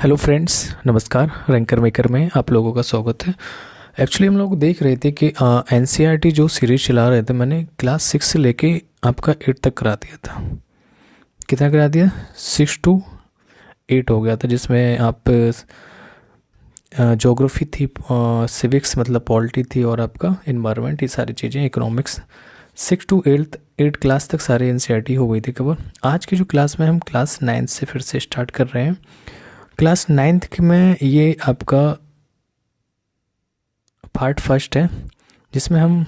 Hello friends, नमस्कार। Ranker maker में आप लोगों का स्वागत है। एक्चुअली हम लोग देख रहे थे कि एनसीईआरटी जो सीरीज चला रहे थे, मैंने क्लास 6 से लेके आपका 8 तक करा दिया था। कितना करा दिया? 6 to 8 हो गया था, जिसमें आप ज्योग्राफी थी, सिविक्स मतलब पॉलिटी थी, और आपका इन्वायरमेंट, ये सारी चीज़ें, इकोनॉमिक्स। 6 to 8 क्लास तक सारे एनसीईआरटी हो गई थी कवर। आज की जो क्लास में हम क्लास 9 से फिर से स्टार्ट कर रहे हैं। क्लास 9th में ये आपका पार्ट फर्स्ट है, जिसमें हम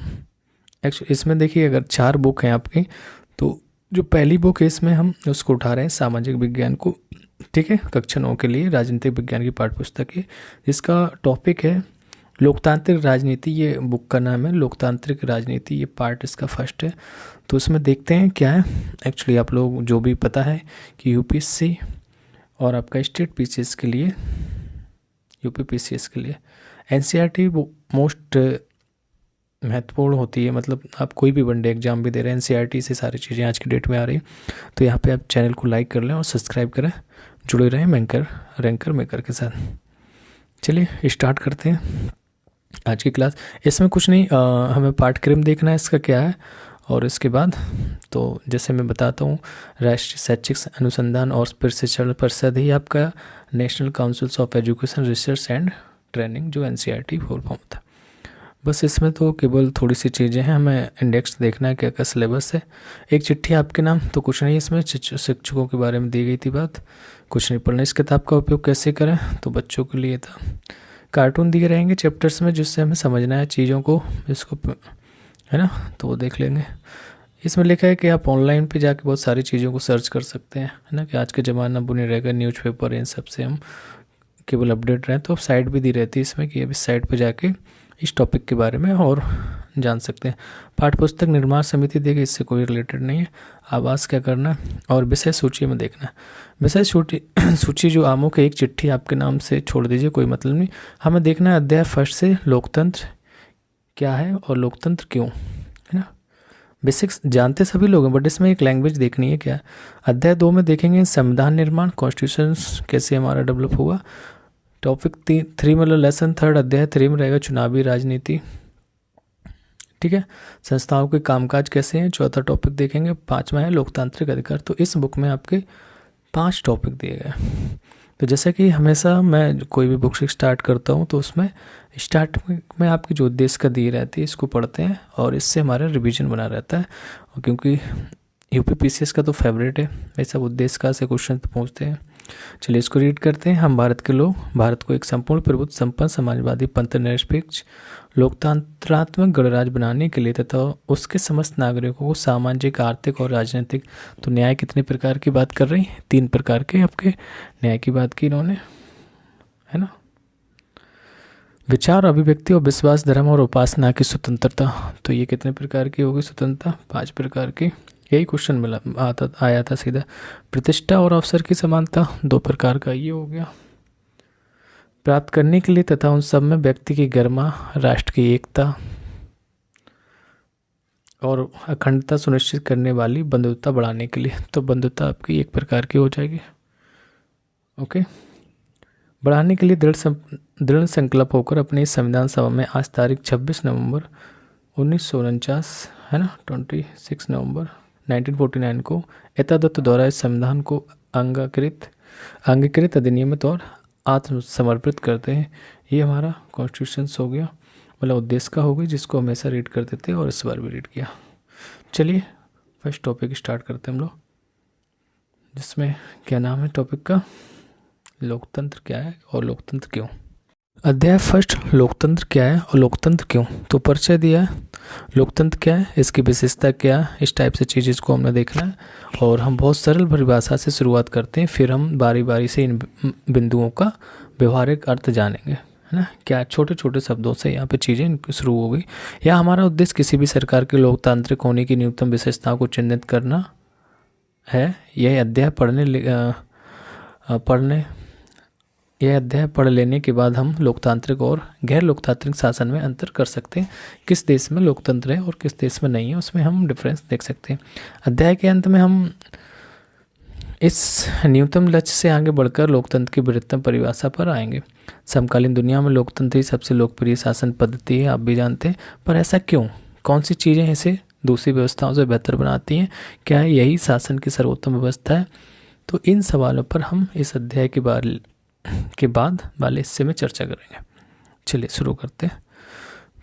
इसमें देखिए, अगर 4 बुक हैं आपकी, तो जो पहली बुक है इसमें हम उसको उठा रहे हैं, सामाजिक विज्ञान को। ठीक है, कक्षा 9 के लिए राजनीतिक विज्ञान की पाठ्य पुस्तक है, जिसका टॉपिक है लोकतांत्रिक राजनीति। ये बुक का नाम है लोकतांत्रिक राजनीति, ये पार्ट इसका फर्स्ट है। तो उसमें देखते हैं क्या है। एक्चुअली आप लोग जो भी पता है कि यूपीएससी और आपका स्टेट पीसीएस के लिए, यूपी पीसीएस के लिए एनसीईआरटी मोस्ट महत्वपूर्ण होती है। मतलब आप कोई भी वनडे एग्जाम भी दे रहे हैं, एनसीईआरटी से सारी चीज़ें आज की डेट में आ रही। तो यहाँ पे आप चैनल को लाइक कर लें और सब्सक्राइब करें, जुड़े रहें रैंकर मेकर के साथ। चलिए स्टार्ट करते हैं आज की क्लास। इसमें कुछ नहीं, हमें पाठ्यक्रम देखना है इसका क्या है, और इसके बाद तो जैसे मैं बताता हूँ, राष्ट्रीय शैक्षिक अनुसंधान और प्रशिक्षण परिषद ही आपका national councils of education research and training, जो एनसीईआरटी फुल फॉर्म था। बस इसमें तो केवल थोड़ी सी चीज़ें हैं, हमें इंडेक्स देखना है, क्या क्या सिलेबस है। एक चिट्ठी आपके नाम, तो कुछ नहीं, इसमें शिक्षकों के बारे में दी गई थी बात, कुछ नहीं पढ़ना। इस किताब का उपयोग कैसे करें, तो बच्चों के लिए था। कार्टून दिए रहेंगे चैप्टर्स में, जिससे हमें समझना है चीज़ों को, इसको है ना, तो वो देख लेंगे। इसमें लिखा है कि आप ऑनलाइन पे जाके बहुत सारी चीज़ों को सर्च कर सकते हैं, है ना, कि आज के ज़माना बुनी रहेगा, न्यूज़पेपर, इन सब से हम केवल अपडेट रहें। तो अब साइट भी दी रहती है इसमें कि अभी साइट पे जाके इस टॉपिक के बारे में और जान सकते हैं। पाठ्य पुस्तक निर्माण समिति देगी, इससे कोई रिलेटेड नहीं है। आवास क्या करना है, और विषय सूची में देखना है। विषय सूची जो आमों के एक चिट्ठी आपके नाम से छोड़ दीजिए, कोई मतलब नहीं। हमें देखना है अध्याय फर्स्ट से लोकतंत्र क्या है और लोकतंत्र क्यों, है ना। बेसिक्स जानते सभी लोग हैं, बट इसमें एक लैंग्वेज देखनी है क्या है। अध्याय 2 में देखेंगे संविधान निर्माण, कॉन्स्टिट्यूशन कैसे हमारा डेवलप हुआ। टॉपिक 3 मतलब लेसन 3 अध्याय 3 में रहेगा चुनावी राजनीति। ठीक है, संस्थाओं के कामकाज कैसे हैं, चौथा टॉपिक देखेंगे। 5वां है लोकतांत्रिक अधिकार। तो इस बुक में आपके 5 टॉपिक दिए गए। तो जैसे कि हमेशा मैं कोई भी बुक से स्टार्ट करता हूँ, तो उसमें स्टार्ट में आपकी जो उद्देश्य का दी रहती है, इसको पढ़ते हैं, और इससे हमारा रिवीजन बना रहता है। और क्योंकि यूपी पीसीएस का तो फेवरेट है, ये सब उद्देश्य का से क्वेश्चन पूछते हैं। चलिए इसको रीड करते हैं। हम भारत के लोग भारत को एक संपूर्ण प्रभुत्व संपन्न समाजवादी पंथ निरपेक्ष लोकतंत्रात्मक गणराज्य बनाने के लिए तथा उसके समस्त नागरिकों को सामाजिक, आर्थिक और राजनीतिक, तो न्याय कितने प्रकार की बात कर रही है? 3 प्रकार के आपके न्याय की बात की इन्होंने, है ना। विचार, अभिव्यक्ति और विश्वास, धर्म और उपासना की स्वतंत्रता, तो ये कितने प्रकार की होगी स्वतंत्रता? 5 प्रकार की। यही क्वेश्चन मिला आया था सीधा। प्रतिष्ठा और अवसर की समानता 2 प्रकार का, ये हो गया। प्राप्त करने के लिए तथा उन सब में व्यक्ति की गरिमा, राष्ट्र की एकता और अखंडता सुनिश्चित करने वाली बंधुता बढ़ाने के लिए, तो बंधुता आपकी 1 प्रकार की हो जाएगी। ओके, बढ़ाने के लिए दृढ़ संकल्प होकर अपनी संविधान सभा में आज तारीख 26 नवंबर 1949, है ना, 26 नवंबर 1949 को यथादत्त द्वारा इस संविधान को अंगीकृत, अधिनियमित और आत्मसमर्पित करते हैं। ये हमारा कॉन्स्टिट्यूशन हो गया, मतलब उद्देश्य का हो गई, जिसको हमेशा रीड करते थे और इस बार भी रीड किया। चलिए फर्स्ट टॉपिक स्टार्ट करते हैं हम लोग, जिसमें क्या नाम है टॉपिक का? लोकतंत्र क्या है और लोकतंत्र क्यों। अध्याय फर्स्ट, लोकतंत्र क्या है और लोकतंत्र क्यों। तो परिचय दिया है, लोकतंत्र क्या है, इसकी विशेषता क्या है, इस टाइप से चीज़ को हमने देखना है। और हम बहुत सरल परिभाषा से शुरुआत करते हैं, फिर हम बारी बारी से इन बिंदुओं का व्यवहारिक अर्थ जानेंगे, है ना। क्या छोटे छोटे शब्दों से यहाँ पे चीज़ें शुरू हो गई। या हमारा उद्देश्य किसी भी सरकार के लोकतांत्रिक होने की न्यूनतम विशेषताओं को चिन्हित करना है। यह अध्याय यह अध्याय पढ़ लेने के बाद हम लोकतांत्रिक और गैर लोकतांत्रिक शासन में अंतर कर सकते हैं। किस देश में लोकतंत्र है और किस देश में नहीं है, उसमें हम डिफरेंस देख सकते हैं। अध्याय के अंत में हम इस न्यूनतम लक्ष्य से आगे बढ़कर लोकतंत्र की बृहत्तम परिभाषा पर आएंगे। समकालीन दुनिया में लोकतंत्र ही सबसे लोकप्रिय शासन पद्धति है, आप भी जानते हैं, पर ऐसा क्यों? कौन सी चीज़ें इसे दूसरी व्यवस्थाओं से बेहतर बनाती हैं? क्या यही शासन की सर्वोत्तम व्यवस्था है? तो इन सवालों पर हम इस अध्याय के बाद वाले हिस्से में चर्चा करेंगे। चलिए शुरू करते हैं।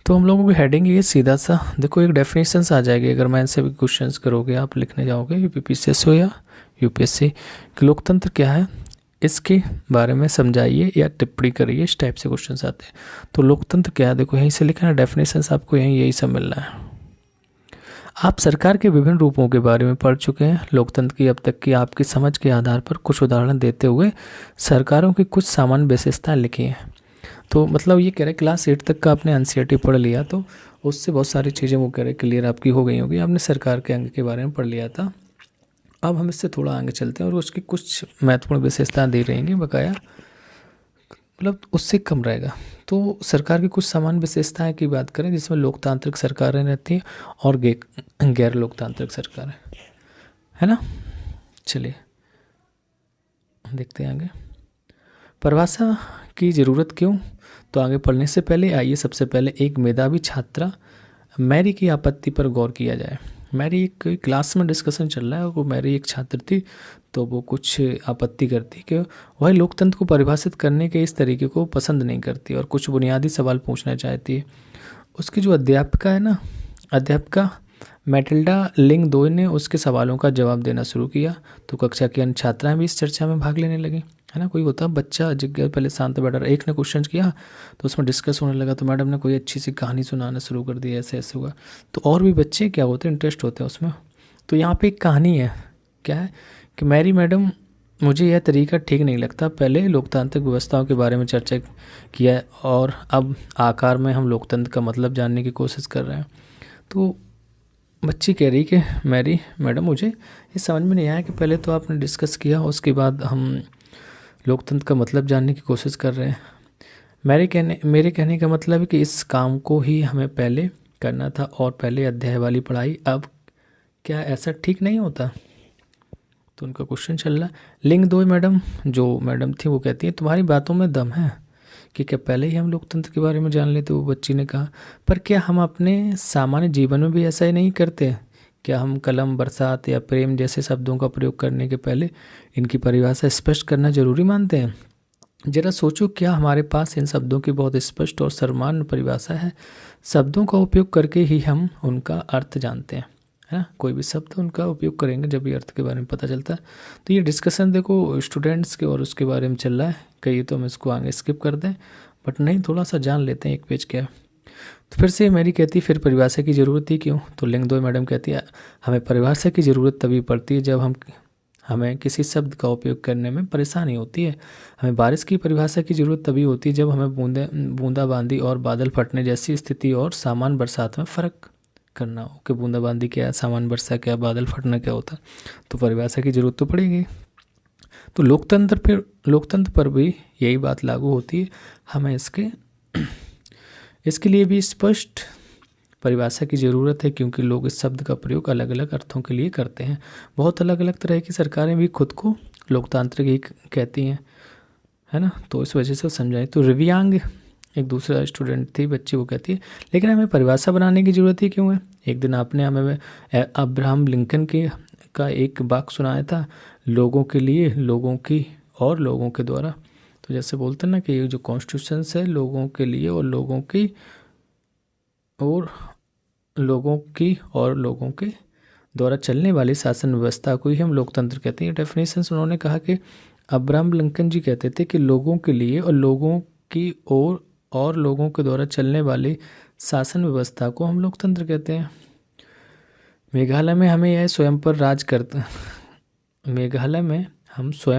तो हम लोगों की हेडिंग ये सीधा सा देखो, एक डेफिनेशंस आ जाएगी। अगर मैं इनसे भी क्वेश्चंस करोगे, आप लिखने जाओगे यूपीपीसीएस हो या यूपीएससी, कि लोकतंत्र क्या है इसके बारे में समझाइए या टिप्पणी करिए, इस टाइप से क्वेश्चंस आते हैं। तो लोकतंत्र क्या है, देखो यहीं से लिखा है डेफिनेशंस, आपको यही सब मिलना है। आप सरकार के विभिन्न रूपों के बारे में पढ़ चुके हैं। लोकतंत्र की अब तक की आपकी समझ के आधार पर कुछ उदाहरण देते हुए सरकारों की कुछ सामान्य विशेषताएं लिखी हैं। तो मतलब ये कह रहे क्लास 8 तक का आपने एनसीईआरटी पढ़ लिया, तो उससे बहुत सारी चीज़ें वो कह रहे क्लियर आपकी हो गई होगी, आपने सरकार के अंग के बारे में पढ़ लिया था। अब हम इससे थोड़ा आगे चलते हैं और उसकी कुछ महत्वपूर्ण विशेषताएं दे रहेंगी बकाया, मतलब उससे कम रहेगा। तो सरकार की कुछ सामान्य विशेषताएं की बात करें, जिसमें लोकतांत्रिक सरकारें रहती हैं और गैर लोकतांत्रिक सरकारें, है ना। चलिए देखते हैं आगे। परिभाषा की ज़रूरत क्यों? तो आगे पढ़ने से पहले आइए सबसे पहले एक मेधावी छात्रा मैरी की आपत्ति पर गौर किया जाए। मैरी एक क्लास में डिस्कशन चल रहा है, वो मैरी एक छात्र थी, तो वो कुछ आपत्ति करती कि वह लोकतंत्र को परिभाषित करने के इस तरीके को पसंद नहीं करती और कुछ बुनियादी सवाल पूछना चाहती है। उसकी जो अध्यापिका है ना, अध्यापिका मैटिल्डा लिंगदोय ने उसके सवालों का जवाब देना शुरू किया। तो कक्षा की अन्य छात्राएं भी इस चर्चा में भाग लेने लगी, है ना। कोई होता बच्चा जिज्ञासु पहले शांत बैठा रहा, एक ने क्वेश्चन किया तो उसमें डिस्कस होने लगा, तो मैडम ने कोई अच्छी सी कहानी सुनाना शुरू कर दी, ऐसे ऐसे हुआ, तो और भी बच्चे क्या होते हैं, इंटरेस्ट होते हैं उसमें। तो यहाँ पे एक कहानी है, क्या है कि मैरी मैडम, मुझे यह तरीका ठीक नहीं लगता। पहले लोकतांत्रिक व्यवस्थाओं के बारे में चर्चा किया और अब आकार में हम लोकतंत्र का मतलब जानने की कोशिश कर रहे हैं। तो बच्ची कह रही कि मैरी मैडम, मुझे ये समझ में नहीं आया कि पहले तो आपने डिस्कस किया, उसके बाद हम लोकतंत्र का मतलब जानने की कोशिश कर रहे हैं। मेरे कहने का मतलब है कि इस काम को ही हमें पहले करना था और पहले अध्याय वाली पढ़ाई, अब क्या ऐसा ठीक नहीं होता? तो उनका क्वेश्चन चल रहा। लिंगदोय मैडम, जो मैडम थी, वो कहती है तुम्हारी बातों में दम है कि क्या पहले ही हम लोकतंत्र के बारे में जान लेते। वो बच्ची ने कहा, पर क्या हम अपने सामान्य जीवन में भी ऐसा ही नहीं करते? क्या हम कलम, बरसात या प्रेम जैसे शब्दों का प्रयोग करने के पहले इनकी परिभाषा स्पष्ट करना जरूरी मानते हैं? जरा सोचो, क्या हमारे पास इन शब्दों की बहुत स्पष्ट और सामान्य परिभाषा है? शब्दों का उपयोग करके ही हम उनका अर्थ जानते हैं, है ना। कोई भी शब्द उनका उपयोग करेंगे जब भी अर्थ के बारे में पता चलता है। तो ये डिस्कशन देखो स्टूडेंट्स के और उसके बारे में चल रहा है, कहीं तो हम इसको आगे स्किप कर दें, बट नहीं, थोड़ा सा जान लेते हैं एक पेज क्या है। तो फिर से मैरी कहती फिर परिभाषा की ज़रूरत ही क्यों? तो लिंगदोय मैडम कहती है हमें परिभाषा की ज़रूरत तभी पड़ती है जब हमें किसी शब्द का उपयोग करने में परेशानी होती है। हमें बारिश की परिभाषा की ज़रूरत तभी होती है जब हमें बूंदाबांदी और बादल फटने जैसी स्थिति और सामान्य बरसात में फ़र्क करना हो कि बूंदाबांदी क्या है, सामान्य वर्षा क्या, बादल फटना क्या होता है। तो परिभाषा की ज़रूरत तो पड़ेगी। तो लोकतंत्र पर भी यही बात लागू होती है। हमें इसके लिए भी स्पष्ट परिभाषा की ज़रूरत है, क्योंकि लोग इस शब्द का प्रयोग अलग अलग अर्थों के लिए करते हैं। बहुत अलग अलग तरह की सरकारें भी खुद को लोकतांत्रिक ही कहती हैं, है ना। तो इस वजह से समझाएं। तो रिवियांग एक दूसरा स्टूडेंट थी, बच्ची, वो कहती है लेकिन हमें परिभाषा बनाने की ज़रूरत ही क्यों है? एक दिन आपने हमें अब्राहम लिंकन का एक वाक्य सुनाया था, लोगों के लिए, लोगों की और लोगों के द्वारा। तो जैसे बोलते हैं ना कि ये जो कॉन्स्टिट्यूशन है, लोगों के लिए और लोगों के द्वारा चलने वाली शासन व्यवस्था को ही हम लोकतंत्र कहते हैं। डेफिनेशन उन्होंने कहा कि अब्राहम लिंकन जी कहते थे कि लोगों के लिए और लोगों की और लोगों के द्वारा चलने वाली शासन व्यवस्था को हम लोकतंत्र कहते हैं। मेघालय में हम स्वयं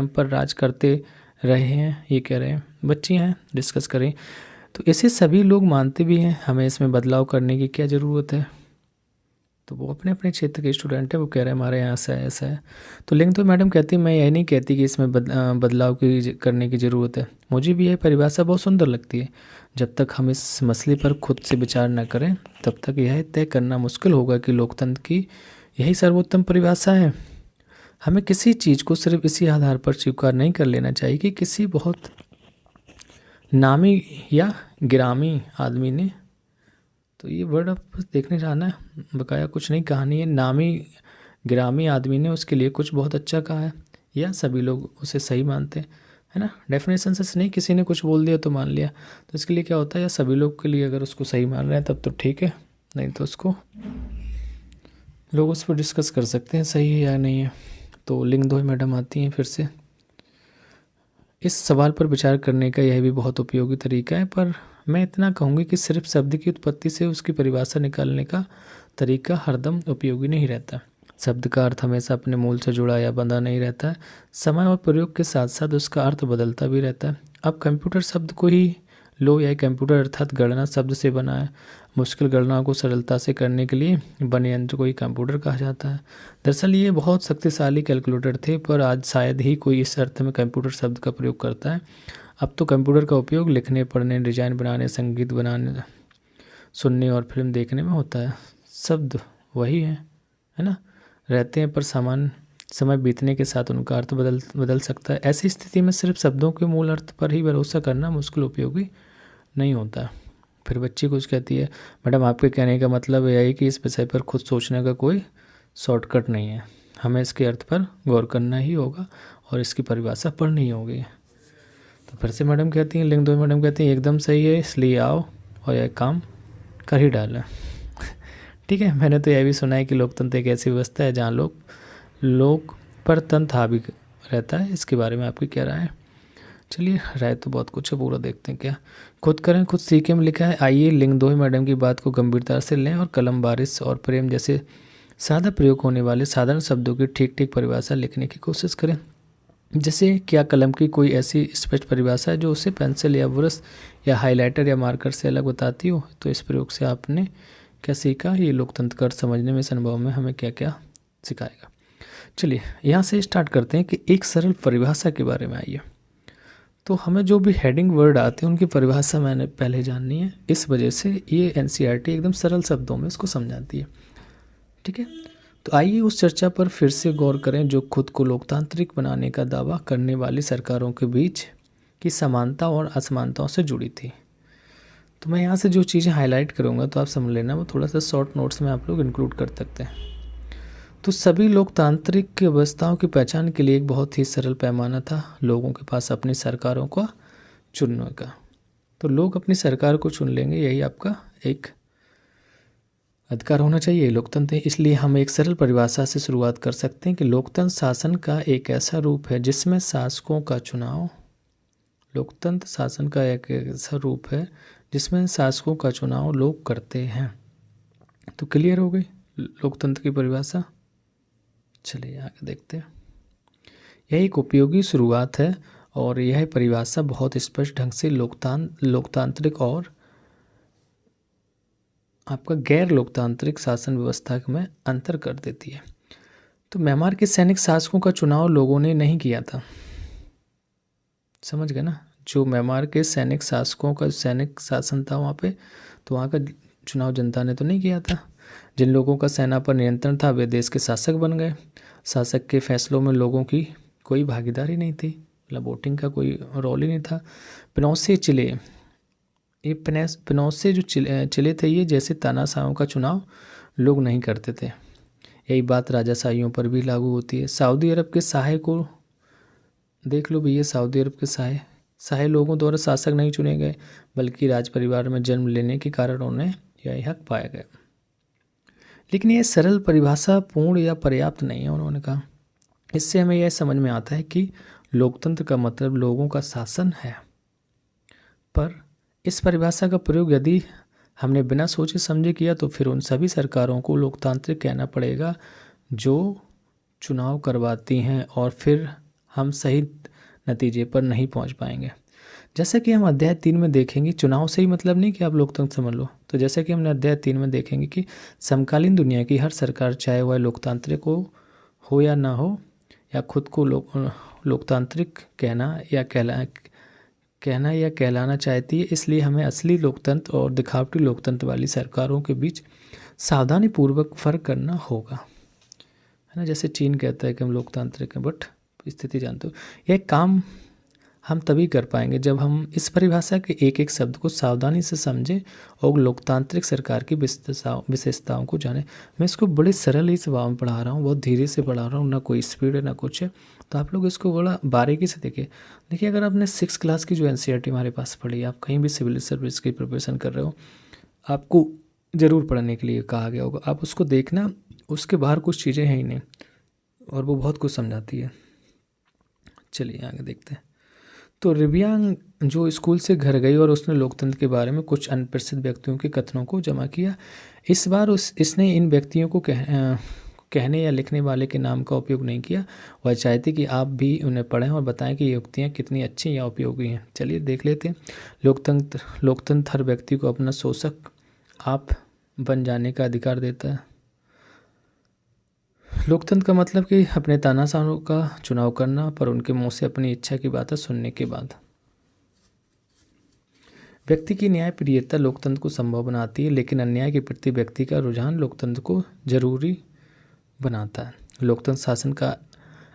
पर राज करते रहे हैं, ये कह रहे हैं, बच्ची हैं, डिस्कस करें। तो इसे सभी लोग मानते भी हैं, हमें इसमें बदलाव करने की क्या ज़रूरत है? तो वो अपने अपने क्षेत्र के स्टूडेंट है, वो कह रहे हैं हमारे यहाँ ऐसा है। तो लिंगदोय मैडम कहती मैं यह नहीं कहती कि इसमें बदलाव करने की ज़रूरत है। मुझे भी यह परिभाषा बहुत सुंदर लगती है। जब तक हम इस मसले पर खुद से विचार न करें तब तक यह तय करना मुश्किल होगा कि लोकतंत्र की यही सर्वोत्तम परिभाषा है। हमें किसी चीज़ को सिर्फ इसी आधार पर स्वीकार नहीं कर लेना चाहिए कि किसी बहुत नामी या गिरामी आदमी ने, तो ये वर्ड आप देखने जाना है, बकाया कुछ नहीं, कहानी है, नामी गिरामी आदमी ने उसके लिए कुछ बहुत अच्छा कहा है या सभी लोग उसे सही मानते हैं, है ना। डेफिनेशन से नहीं, किसी ने कुछ बोल दिया तो मान लिया, तो इसके लिए क्या होता है, या सभी लोग के लिए अगर उसको सही मान रहे हैं तब तो ठीक है, नहीं तो उसको लोग उस पर डिस्कस कर सकते हैं सही है या नहीं है। तो लिंग दो मैडम आती हैं फिर से। इस सवाल पर विचार करने का यह भी बहुत उपयोगी तरीका है, पर मैं इतना कहूँगी कि सिर्फ शब्द की उत्पत्ति से उसकी परिभाषा निकालने का तरीका हरदम उपयोगी नहीं रहता। शब्द का अर्थ हमेशा अपने मूल से जुड़ा या बंधा नहीं रहता है, समय और प्रयोग के साथ साथ उसका अर्थ बदलता भी रहता है। अब कंप्यूटर शब्द को ही लो, या कंप्यूटर अर्थात गणना शब्द से बना है। मुश्किल गणनाओं को सरलता से करने के लिए बने यंत्र को ही कंप्यूटर कहा जाता है। दरअसल ये बहुत शक्तिशाली कैलकुलेटर थे, पर आज शायद ही कोई इस अर्थ में कंप्यूटर शब्द का प्रयोग करता है। अब तो कंप्यूटर का उपयोग लिखने, पढ़ने, डिजाइन बनाने, संगीत बनाने, सुनने और फिल्म देखने में होता है। शब्द वही है ना, रहते हैं, पर सामान समय बीतने के साथ उनका अर्थ बदल सकता है। ऐसी स्थिति में सिर्फ शब्दों के मूल अर्थ पर ही भरोसा करना मुश्किल उपयोगी नहीं होता। फिर बच्ची कुछ कहती है, मैडम आपके कहने का मतलब यह है कि इस विषय पर खुद सोचने का कोई शॉर्टकट नहीं है, हमें इसके अर्थ पर गौर करना ही होगा और इसकी परिभाषा पढ़नी होगी। तो फिर से मैडम कहती हैं, लिंग दो मैडम कहती हैं, एकदम सही है, इसलिए आओ और यह काम कर ही डालें। ठीक है, मैंने तो यह भी सुना है कि लोकतंत्र एक ऐसी व्यवस्था है जहाँ लोग पर तंत्र हावी रहता है। इसके बारे में आपकी क्या राय है? चलिए, राय तो बहुत कुछ है, पूरा देखते हैं क्या। खुद करें खुद सीखें में लिखा है, आइए लिंग दो मैडम की बात को गंभीरता से लें और कलम, बारिश और प्रेम जैसे सादा प्रयोग होने वाले साधारण शब्दों की ठीक ठीक परिभाषा लिखने की कोशिश करें। जैसे क्या कलम की कोई ऐसी स्पष्ट परिभाषा है जो उसे पेंसिल या ब्रश या हाइलाइटर या मार्कर से अलग बताती हो? तो इस प्रयोग से आपने क्या सीखा, ये लोकतंत्र का अर्थ समझने में, इस अनुभव में हमें क्या क्या सिखाएगा। चलिए यहाँ से स्टार्ट करते हैं कि एक सरल परिभाषा के बारे में। आइए, तो हमें जो भी हेडिंग वर्ड आते हैं उनकी परिभाषा मैंने पहले जाननी है, इस वजह से ये एनसीईआरटी एकदम सरल शब्दों में इसको समझाती है। ठीक है, तो आइए उस चर्चा पर फिर से गौर करें जो खुद को लोकतांत्रिक बनाने का दावा करने वाली सरकारों के बीच की समानता और असमानताओं से जुड़ी थी। तो मैं यहाँ से जो चीज़ें हाईलाइट करूँगा तो आप समझ लेना, वो थोड़ा सा शॉर्ट नोट्स में आप लोग इंक्लूड कर सकते हैं। तो सभी लोकतांत्रिक व्यवस्थाओं की पहचान के लिए एक बहुत ही सरल पैमाना था, लोगों के पास अपनी सरकारों का चुनने का। तो लोग अपनी सरकार को चुन लेंगे, यही आपका एक अधिकार होना चाहिए, लोकतंत्र है। इसलिए हम एक सरल परिभाषा से शुरुआत कर सकते हैं कि लोकतंत्र शासन का एक ऐसा रूप है जिसमें शासकों का चुनाव, लोकतंत्र शासन का एक ऐसा रूप है जिसमें शासकों का चुनाव लोग करते हैं। तो क्लियर हो गई लोकतंत्र की परिभाषा। चलिए आगे देखते हैं। यह एक उपयोगी शुरुआत है और यह परिभाषा बहुत स्पष्ट ढंग से लोकतांत्रिक और आपका गैर लोकतांत्रिक शासन व्यवस्था में अंतर कर देती है। तो म्यांमार के सैनिक शासकों का चुनाव लोगों ने नहीं किया था, समझ गए ना। जो म्यांमार के सैनिक शासकों का सैनिक शासन था वहाँ पे, तो वहाँ का चुनाव जनता ने तो नहीं किया था। जिन लोगों का सेना पर नियंत्रण था वे देश के शासक बन गए। शासक के फैसलों में लोगों की कोई भागीदारी नहीं थी, मतलब वोटिंग का कोई रोल ही नहीं था। पिनोसे चिले, ये पिनोसे जो चिले थे, ये जैसे तानाशाहों का चुनाव लोग नहीं करते थे। यही बात राजाशाहियों पर भी लागू होती है। सऊदी अरब के शाह को देख लो भैया, सऊदी अरब के शाह लोगों द्वारा शासक नहीं चुने गए, बल्कि राज परिवार में जन्म लेने के कारण उन्हें यह हक पाया गया। लेकिन ये सरल परिभाषा पूर्ण या पर्याप्त नहीं है, उन्होंने कहा। इससे हमें यह समझ में आता है कि लोकतंत्र का मतलब लोगों का शासन है, पर इस परिभाषा का प्रयोग यदि हमने बिना सोचे समझे किया तो फिर उन सभी सरकारों को लोकतांत्रिक कहना पड़ेगा जो चुनाव करवाती हैं, और फिर हम सही नतीजे पर नहीं पहुंच पाएंगे। जैसा कि हम अध्याय 3 में देखेंगे, चुनाव से ही मतलब नहीं कि आप लोकतंत्र समझ लो। तो जैसा कि हमने अध्याय 3 में देखेंगे कि समकालीन दुनिया की हर सरकार, चाहे वह लोकतांत्रिक हो या ना हो, या खुद को लोकतांत्रिक कहना या कहलाना चाहती है, इसलिए हमें असली लोकतंत्र और दिखावटी लोकतंत्र वाली सरकारों के बीच सावधानी पूर्वक फर्क करना होगा, है ना। जैसे चीन कहता है कि हम लोकतांत्रिक हैं, बट स्थिति जानते हो, यह काम हम तभी कर पाएंगे जब हम इस परिभाषा के एक एक शब्द को सावधानी से समझें और लोकतांत्रिक सरकार की विशेषताओं को जानें। मैं इसको बड़े सरल ही स्वभाव में पढ़ा रहा हूँ, बहुत धीरे से पढ़ा रहा हूँ, ना कोई स्पीड है ना कुछ है, तो आप लोग इसको बड़ा बारीकी से देखिए। देखिए, अगर आपने 6 क्लास की जो NCERT हमारे पास पढ़ी, आप कहीं भी सिविल सर्विस की प्रिपरेशन कर रहे हो, आपको ज़रूर पढ़ने के लिए कहा गया होगा, आप उसको देखना, उसके बाहर कुछ चीज़ें हैं ही नहीं, और वो बहुत कुछ समझाती है। चलिए आगे देखते हैं। तो रिबियांग जो स्कूल से घर गई और उसने लोकतंत्र के बारे में कुछ अनप्रसिद्ध व्यक्तियों के कथनों को जमा किया। इस बार इसने इन व्यक्तियों को कहने या लिखने वाले के नाम का उपयोग नहीं किया। वह चाहती कि आप भी उन्हें पढ़ें और बताएं कि ये युक्तियाँ कितनी अच्छी या उपयोगी हैं। चलिए देख लेते हैं। लोकतंत्र हर व्यक्ति को अपना शोषक आप बन जाने का अधिकार देता है। लोकतंत्र का मतलब कि अपने तानाशाहों का चुनाव करना, पर उनके मुंह से अपनी इच्छा की बातें सुनने के बाद। व्यक्ति की न्यायप्रियता लोकतंत्र को संभव बनाती है, लेकिन अन्याय के प्रति व्यक्ति का रुझान लोकतंत्र को जरूरी बनाता है। लोकतंत्र शासन का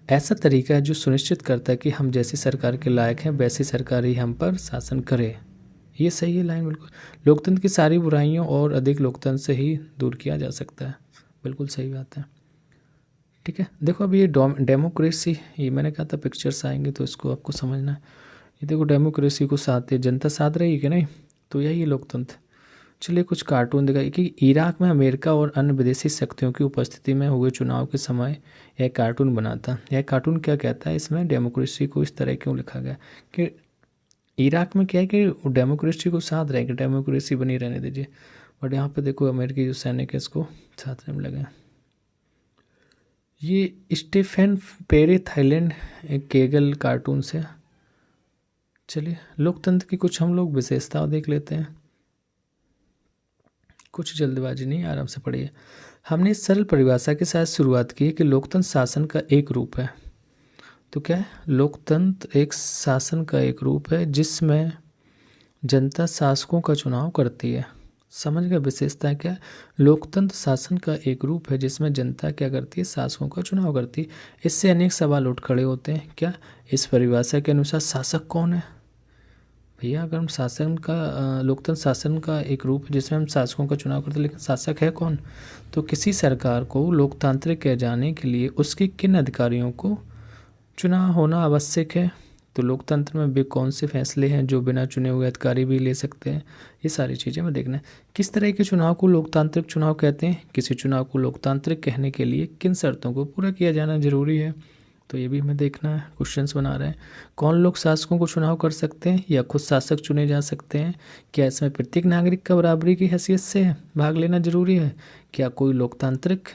ऐसा तरीका है जो सुनिश्चित करता है कि हम जैसी सरकार के लायक हैं वैसी सरकार ही हम पर शासन करे। ये सही है लाइन, बिल्कुल। लोकतंत्र की सारी बुराइयों और अधिक लोकतंत्र से ही दूर किया जा सकता है। बिल्कुल सही बात है। ठीक है, देखो अब ये डेमोक्रेसी, ये मैंने कहा था पिक्चर्स आएंगे तो इसको आपको समझना है। ये देखो डेमोक्रेसी को साथ जनता साथ रही कि नहीं, तो यही है लोकतंत्र। चलिए कुछ कार्टून दिखाइए कि इराक में अमेरिका और अन्य विदेशी शक्तियों की उपस्थिति में हुए चुनाव के समय यह कार्टून बना था। यह कार्टून क्या कहता है, इसमें डेमोक्रेसी को इस तरह क्यों लिखा गया कि इराक में क्या है कि डेमोक्रेसी को साथ रहेंगे, डेमोक्रेसी बनी रहने दीजिए, बट यहाँ पे देखो अमेरिकी जो सैनिक है इसको साथ रहने लगे। ये स्टीफन पेरे थाईलैंड केगल कार्टून से। चलिए लोकतंत्र की कुछ हम लोग विशेषताओं देख लेते हैं, कुछ जल्दबाजी नहीं, आराम से पढ़िए। हमने इस सरल परिभाषा के साथ शुरुआत की कि लोकतंत्र शासन का एक रूप है। तो क्या है, लोकतंत्र एक शासन का एक रूप है जिसमें जनता शासकों का चुनाव करती है। समझ गए विशेषता क्या है, लोकतंत्र शासन का एक रूप है जिसमें जनता क्या करती है, शासकों का चुनाव करती है। इससे अनेक सवाल उठ खड़े होते हैं। क्या इस परिभाषा के अनुसार शासक कौन है? भैया अगर हम लोकतंत्र शासन का एक रूप है जिसमें हम शासकों का चुनाव करते हैं, लेकिन शासक है कौन? तो किसी सरकार को लोकतांत्रिक कहे जाने के लिए उसके किन अधिकारियों को चुनाव होना आवश्यक है? तो लोकतंत्र में भी कौन से फैसले हैं जो बिना चुने हुए अधिकारी भी ले सकते हैं? ये सारी चीज़ें में देखना है। किस तरह के चुनाव को लोकतांत्रिक चुनाव कहते हैं? किसी चुनाव को लोकतांत्रिक कहने के लिए किन शर्तों को पूरा किया जाना जरूरी है? तो ये भी हमें देखना है, क्वेश्चंस बना रहे हैं। कौन लोग शासकों को चुनाव कर सकते हैं या खुद शासक चुने जा सकते हैं? क्या इसमें प्रत्येक नागरिक का बराबरी की हैसियत से भाग लेना जरूरी है? क्या कोई लोकतांत्रिक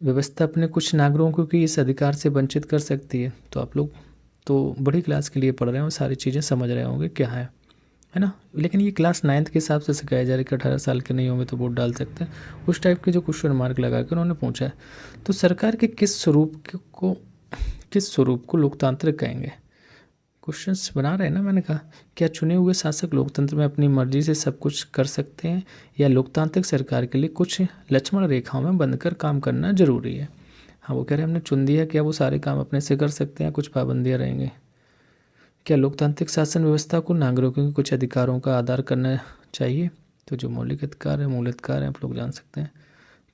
व्यवस्था अपने कुछ नागरिकों को इस अधिकार से वंचित कर सकती है? तो आप लोग तो बड़ी क्लास के लिए पढ़ रहे हो, सारी चीज़ें समझ रहे होंगे क्या है ना। लेकिन ये क्लास 9th के हिसाब से सिखाया जा रहा है कि 18 साल के नहीं होंगे तो वोट डाल सकते हैं, उस टाइप के जो क्वेश्चन मार्क लगा कर उन्होंने पूछा है। तो सरकार के किस स्वरूप को लोकतांत्रिक कहेंगे? क्वेश्चंस बना रहे हैं ना। मैंने कहा क्या चुने हुए शासक लोकतंत्र में अपनी मर्जी से सब कुछ कर सकते हैं या लोकतांत्रिक सरकार के लिए कुछ लक्ष्मण रेखाओं में बंधकर काम करना जरूरी है? हाँ, वो कह रहे हैं हमने चुन दिया, क्या वो सारे काम अपने से कर सकते हैं, कुछ पाबंदियाँ रहेंगे? क्या लोकतांत्रिक शासन व्यवस्था को नागरिकों के कुछ अधिकारों का आदर करना चाहिए? तो जो मौलिक अधिकार है, मूल अधिकार है, आप लोग जान सकते हैं।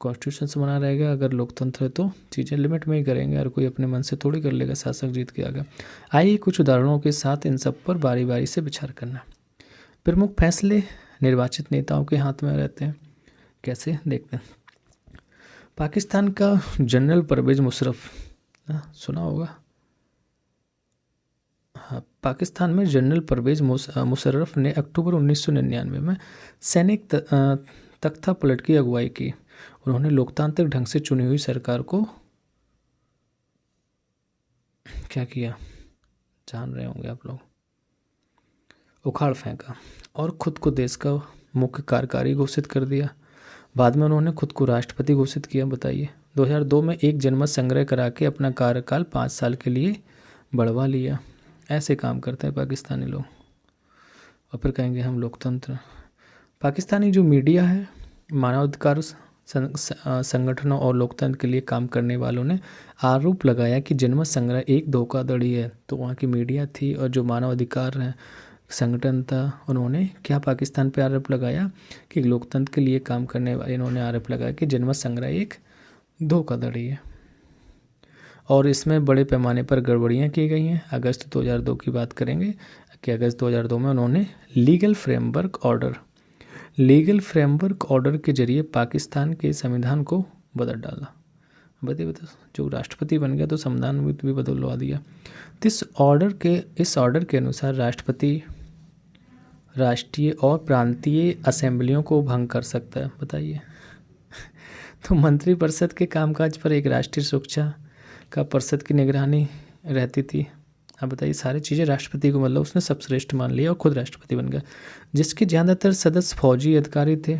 कॉन्स्टिट्यूशन से बना रहेगा। अगर लोकतंत्र है तो चीज़ें लिमिट में ही करेंगे, हर कोई अपने मन से थोड़ी कर लेगा शासक जीत के आगे। आइए कुछ उदाहरणों के साथ इन सब पर बारी बारी से विचार करना। प्रमुख फैसले निर्वाचित नेताओं के हाथ में रहते हैं। कैसे, देखते हैं। पाकिस्तान का जनरल परवेज मुशर्रफ, सुना होगा। हाँ, पाकिस्तान में जनरल परवेज मुशर्रफ ने अक्टूबर 1999 में सैनिक तख्ता पलट की अगुवाई की। उन्होंने लोकतांत्रिक ढंग से चुनी हुई सरकार को क्या किया, जान रहे होंगे आप लोग, उखाड़ फेंका और खुद को देश का मुख्य कार्यकारी घोषित कर दिया। बाद में उन्होंने खुद को राष्ट्रपति घोषित किया। बताइए, 2002 में एक जनमत संग्रह करा के अपना कार्यकाल 5 साल के लिए बढ़वा लिया। ऐसे काम करते हैं पाकिस्तानी लोग, और फिर कहेंगे हम लोकतंत्र। पाकिस्तानी जो मीडिया है मानवाधिकार संगठनों और लोकतंत्र के लिए काम करने वालों ने आरोप लगाया कि जनमत संग्रह एक धोखाधड़ी है। तो वहाँ की मीडिया थी और जो मानव अधिकार संगठन था, उन्होंने क्या पाकिस्तान पे आरोप लगाया कि लोकतंत्र के लिए काम करने वाले, इन्होंने आरोप लगाया कि जनमत संग्रह एक धोखाधड़ी है और इसमें बड़े पैमाने पर गड़बड़ियाँ की गई हैं। अगस्त 2002 की बात करेंगे कि अगस्त 2002 में उन्होंने लीगल फ्रेमवर्क ऑर्डर के जरिए पाकिस्तान के संविधान को बदल डाला। बताइए जो राष्ट्रपति बन गया तो संविधान भी बदलवा दिया। तो इस ऑर्डर के अनुसार राष्ट्रपति राष्ट्रीय और प्रांतीय असेंबलियों को भंग कर सकता है। बताइए तो मंत्रिपरिषद के कामकाज पर एक राष्ट्रीय सुरक्षा का परिषद की निगरानी रहती थी। अब बताइए सारी चीज़ें राष्ट्रपति को, मतलब उसने सबश्रेष्ठ मान लिया और खुद राष्ट्रपति बन गया, जिसके ज़्यादातर सदस्य फौजी अधिकारी थे,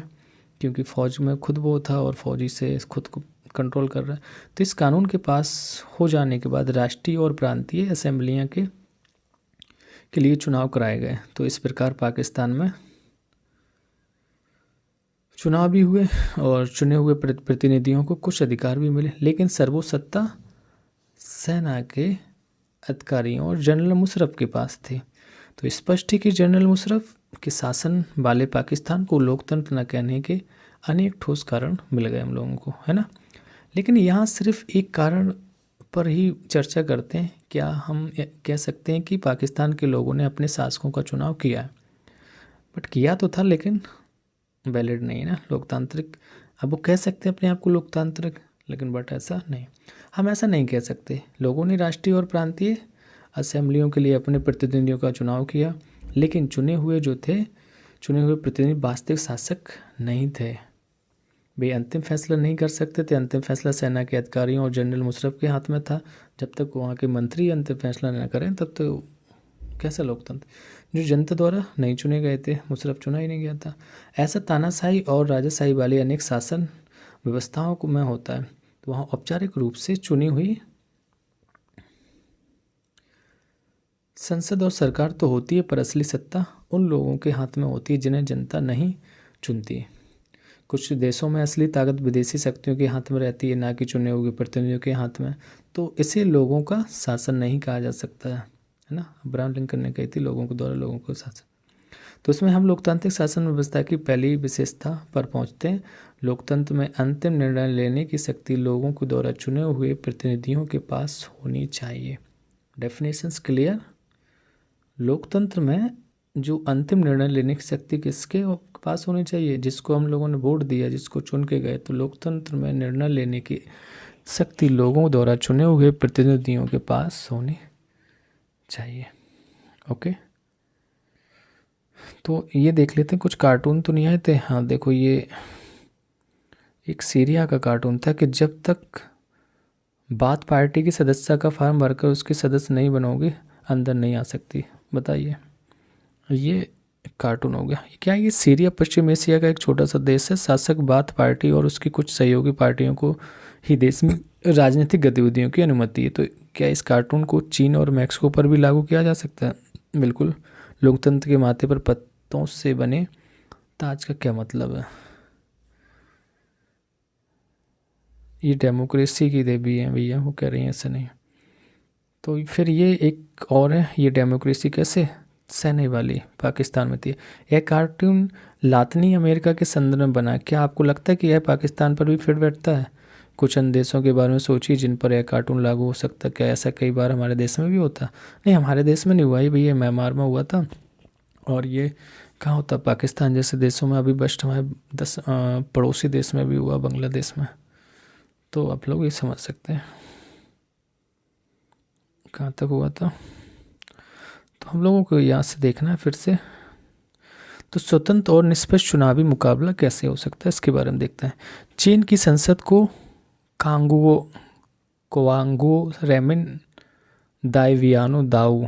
क्योंकि फ़ौज में खुद वो था और फौजी से खुद को कंट्रोल कर रहा है। तो इस कानून के पास हो जाने के बाद राष्ट्रीय और प्रांतीय असेंबलियाँ के लिए चुनाव कराए गए। तो इस प्रकार पाकिस्तान में चुनाव भी हुए और चुने हुए प्रतिनिधियों को कुछ अधिकार भी मिले, लेकिन सर्वोच्च सेना के अधिकारियों और जनरल मुशर्रफ के पास थे। तो स्पष्ट है कि जनरल मुशर्रफ के शासन वाले पाकिस्तान को लोकतंत्र न कहने के अनेक ठोस कारण मिल गए हम लोगों को, है ना। लेकिन यहाँ सिर्फ एक कारण पर ही चर्चा करते हैं। क्या हम कह सकते हैं कि पाकिस्तान के लोगों ने अपने शासकों का चुनाव किया है? बट किया तो था, लेकिन वैलिड नहीं है ना, लोकतांत्रिक। अब वो कह सकते हैं अपने आप को लोकतांत्रिक, लेकिन बट ऐसा नहीं, हम ऐसा नहीं कह सकते। लोगों ने राष्ट्रीय और प्रांतीय असेंबलियों के लिए अपने प्रतिनिधियों का चुनाव किया, लेकिन चुने हुए प्रतिनिधि वास्तविक शासक नहीं थे। वे अंतिम फैसला नहीं कर सकते थे। अंतिम फैसला सेना के अधिकारियों और जनरल मुशर्रफ के हाथ में था। जब तक वहाँ के मंत्री अंतिम फैसला न करें तब तो कैसा लोकतंत्र, जो जनता द्वारा नहीं चुने गए थे, मुशर्रफ चुना ही नहीं गया था। ऐसा तानाशाही और राजाशाही वाली अनेक शासन व्यवस्थाओं को में होता है। तो वहाँ औपचारिक रूप से चुनी हुई संसद और सरकार तो होती है, पर असली सत्ता उन लोगों के हाथ में होती है जिन्हें जनता नहीं चुनती। कुछ देशों में असली ताकत विदेशी शक्तियों के हाथ में रहती है, ना कि चुने हुए प्रतिनिधियों के हाथ में। तो इसे लोगों का शासन नहीं कहा जा सकता है ना। अब्राहम लिंकन ने कही थी लोगों के द्वारा लोगों को शासन। तो इसमें हम लोकतांत्रिक शासन व्यवस्था की पहली विशेषता पर पहुंचते हैं। लोकतंत्र में अंतिम निर्णय लेने की शक्ति लोगों के द्वारा चुने हुए प्रतिनिधियों के पास होनी चाहिए। Definitions clear. लोकतंत्र में जो अंतिम निर्णय लेने की शक्ति किसके पास होनी चाहिए? जिसको हम लोगों ने वोट दिया, जिसको चुन के गए। तो लोकतंत्र में निर्णय लेने की शक्ति लोगों द्वारा चुने हुए प्रतिनिधियों के पास होनी चाहिए। ओके, तो ये देख लेते हैं। कुछ कार्टून तो नहीं आए थे। हाँ देखो, ये एक सीरिया का कार्टून था कि जब तक बात पार्टी की सदस्यता का फॉर्म भरकर उसके सदस्य नहीं बनोगे, अंदर नहीं आ सकती। बताइए, ये कार्टून हो गया क्या? ये सीरिया पश्चिम एशिया का एक छोटा सा देश है। शासक बाथ पार्टी और उसकी कुछ सहयोगी पार्टियों को ही देश में राजनीतिक गतिविधियों की अनुमति है। तो क्या इस कार्टून को चीन और मैक्सिको पर भी लागू किया जा सकता है? बिल्कुल। लोकतंत्र के माथे पर पत्तों से बने ताज का क्या मतलब है? ये डेमोक्रेसी की देवी है भैया, वो कह रही हैं ऐसा नहीं। तो फिर ये एक और है, ये डेमोक्रेसी कैसे सहने वाली पाकिस्तान में थी। यह कार्टून लातिनी अमेरिका के संदर्भ में बना। क्या आपको लगता है कि यह पाकिस्तान पर भी फिट बैठता है? कुछ अन्य देशों के बारे में सोचिए जिन पर यह कार्टून लागू हो सकता है। क्या ऐसा कई बार हमारे देश में भी होता? नहीं, हमारे देश में नहीं हुआ। ही भैया म्यांमार में हुआ था। और ये कहाँ होता? पाकिस्तान जैसे देशों में। अभी बस्ट हमारे 10 पड़ोसी देश में भी हुआ, बांग्लादेश में। तो आप लोग ये समझ सकते हैं कहाँ तक हुआ था। तो हम लोगों को यहाँ से देखना है फिर से। तो स्वतंत्र और निष्पक्ष चुनावी मुकाबला कैसे हो सकता है, इसके बारे में देखते हैं। चीन की संसद को कोवांगो रेमिन दाइवियानो दाऊ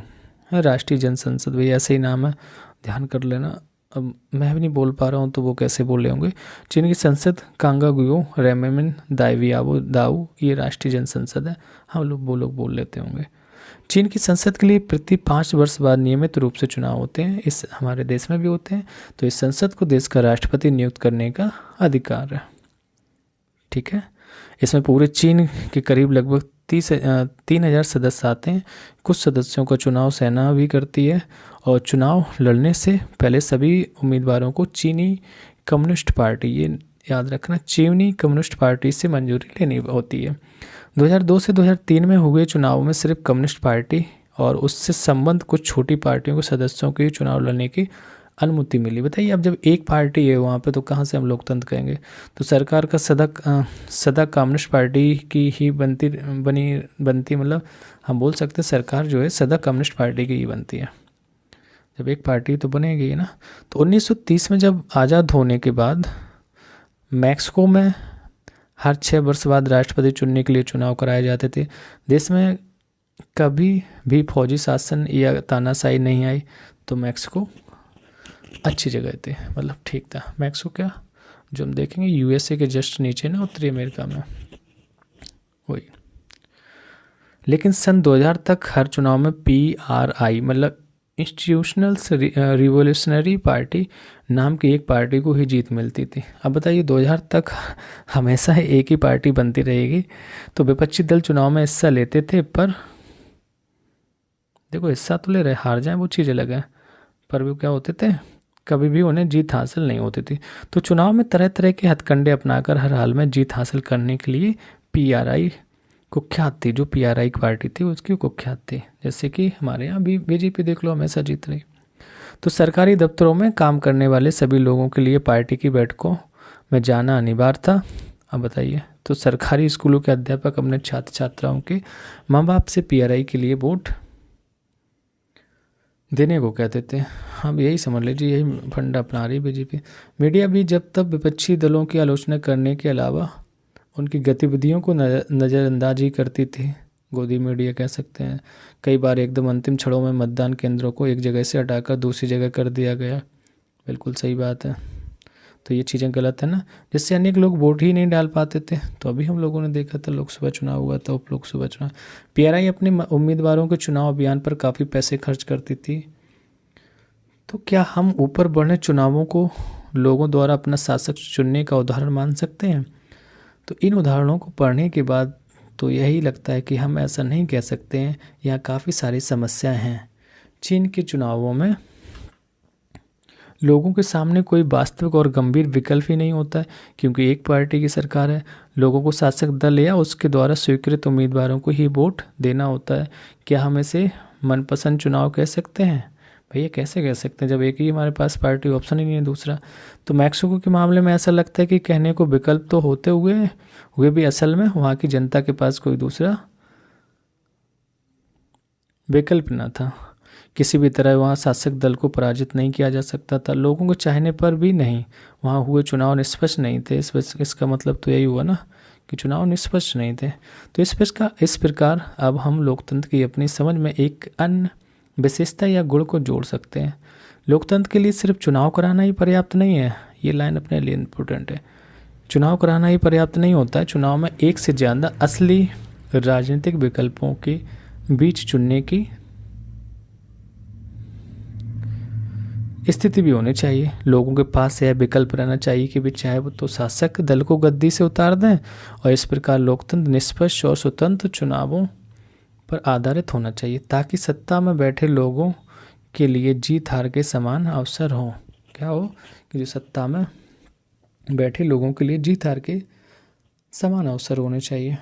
है राष्ट्रीय जनसंसद। भाई ऐसे ही नाम है, ध्यान कर लेना। अब मैं भी नहीं बोल पा रहा हूँ तो वो कैसे बोल रहे होंगे। चीन की संसद कांगागुयो रेमिन दाइवियावो दाऊ, ये राष्ट्रीय जनसंसद है। हम लोग वो लोग बोल लेते होंगे। चीन की संसद के लिए प्रति 5 वर्ष बाद नियमित रूप से चुनाव होते हैं। इस हमारे देश में भी होते हैं। तो इस संसद को देश का राष्ट्रपति नियुक्त करने का अधिकार है। ठीक है। इसमें पूरे चीन के करीब लगभग 3,000 सदस्य आते हैं। कुछ सदस्यों का चुनाव सेना भी करती है और चुनाव लड़ने से पहले सभी उम्मीदवारों को चीनी कम्युनिस्ट पार्टी, ये याद रखना, चीनी कम्युनिस्ट पार्टी से मंजूरी लेनी होती है। 2002 से 2003 में हुए चुनाव में सिर्फ कम्युनिस्ट पार्टी और उससे संबंध कुछ छोटी पार्टियों के सदस्यों के चुनाव लड़ने की अनुमति मिली। बताइए, अब जब एक पार्टी है वहाँ पे तो कहाँ से हम लोकतंत्र कहेंगे। तो सरकार का सदा कम्युनिस्ट पार्टी की ही बनती मतलब हम बोल सकते हैं सरकार जो है सदा कम्युनिस्ट पार्टी की ही बनती है। जब एक पार्टी तो बनेगी ना। तो 1930 में जब आज़ाद होने के बाद मैक्सिको में हर 6 वर्ष बाद राष्ट्रपति चुनने के लिए चुनाव कराए जाते थे। देश में कभी भी फौजी शासन या तानाशाही नहीं आई, तो मैक्सिको अच्छी जगह थे, मतलब ठीक था। मैक्सिको क्या, जो हम देखेंगे यूएसए के जस्ट नीचे ना, उत्तरी अमेरिका में, वही। लेकिन सन 2000 तक हर चुनाव में PRI मतलब इंस्टीट्यूशनल रिवोल्यूशनरी पार्टी नाम की एक पार्टी को ही जीत मिलती थी। अब बताइए 2000 तक हमेशा एक ही पार्टी बनती रहेगी। तो विपक्षी दल चुनाव में हिस्सा लेते थे, पर देखो हिस्सा तो ले रहे, हार जाए वो चीज़ अलग है, पर वो क्या होते थे, कभी भी उन्हें जीत हासिल नहीं होती थी। तो चुनाव में तरह तरह के हथकंडे अपनाकर हर हाल में जीत हासिल करने के लिए PRI कुख्यात थी। जो PRI की पार्टी थी उसकी कुख्यात थी। जैसे कि हमारे यहाँ भी BJP देख लो, हमेशा जीत रही। तो सरकारी दफ्तरों में काम करने वाले सभी लोगों के लिए पार्टी की बैठकों में जाना अनिवार्य था। अब बताइए, तो सरकारी स्कूलों के अध्यापक अपने छात्र छात्राओं के माँ बाप से PRI के लिए वोट देने को कहते थे। हम यही समझ लीजिए, यही फंडा अपना रही BJP। मीडिया भी जब तब विपक्षी दलों की आलोचना करने के अलावा उनकी गतिविधियों को नज़रअंदाज ही करती थी। गोदी मीडिया कह सकते हैं। कई बार एकदम अंतिम क्षणों में मतदान केंद्रों को एक जगह से हटाकर दूसरी जगह कर दिया गया। बिल्कुल सही बात है। तो ये चीज़ें गलत है ना, जिससे अनेक लोग वोट ही नहीं डाल पाते थे। तो अभी हम लोगों ने देखा था, लोकसभा चुनाव हुआ था, उप लोकसभा चुनाव, PRI अपने उम्मीदवारों के चुनाव अभियान पर काफ़ी पैसे खर्च करती थी। तो क्या हम ऊपर बढ़ने चुनावों को लोगों द्वारा अपना शासक चुनने का उदाहरण मान सकते हैं? तो इन उदाहरणों को पढ़ने के बाद तो यही लगता है कि हम ऐसा नहीं कह सकते हैं। यहाँ काफ़ी सारी समस्याएं हैं। चीन के चुनावों में लोगों के सामने कोई वास्तविक और गंभीर विकल्प ही नहीं होता है, क्योंकि एक पार्टी की सरकार है। लोगों को शासक दल या उसके द्वारा स्वीकृत उम्मीदवारों को ही वोट देना होता है। क्या हम इसे मनपसंद चुनाव कह सकते हैं? भैया कैसे कह सकते हैं जब एक ही हमारे पास पार्टी ऑप्शन ही नहीं है दूसरा। तो मैक्सिको के मामले में ऐसा लगता है कि कहने को विकल्प तो होते हुए भी असल में वहाँ की जनता के पास कोई दूसरा विकल्प न था। किसी भी तरह वहाँ शासक दल को पराजित नहीं किया जा सकता था, लोगों को चाहने पर भी नहीं। वहाँ हुए चुनाव निष्पक्ष नहीं थे। इसका मतलब तो यही हुआ ना कि चुनाव निष्पक्ष नहीं थे। तो इस प्रकार अब हम लोकतंत्र की अपनी समझ में एक अन्य विशेषता या गुण को जोड़ सकते हैं। लोकतंत्र के लिए सिर्फ चुनाव कराना ही पर्याप्त नहीं है। ये लाइन अपने लिए इम्पोर्टेंट है। चुनाव कराना ही पर्याप्त नहीं होता है। चुनाव में एक से ज़्यादा असली राजनीतिक विकल्पों के बीच चुनने की स्थिति भी होनी चाहिए। लोगों के पास यह विकल्प रहना चाहिए कि वे चाहे वो तो शासक दल को गद्दी से उतार दें, और इस प्रकार लोकतंत्र निष्पक्ष और स्वतंत्र चुनावों पर आधारित होना चाहिए, ताकि सत्ता में बैठे लोगों के लिए जीत हार के समान अवसर हो। क्या हो कि जो सत्ता में बैठे लोगों के लिए जीत हार के समान अवसर होने चाहिए।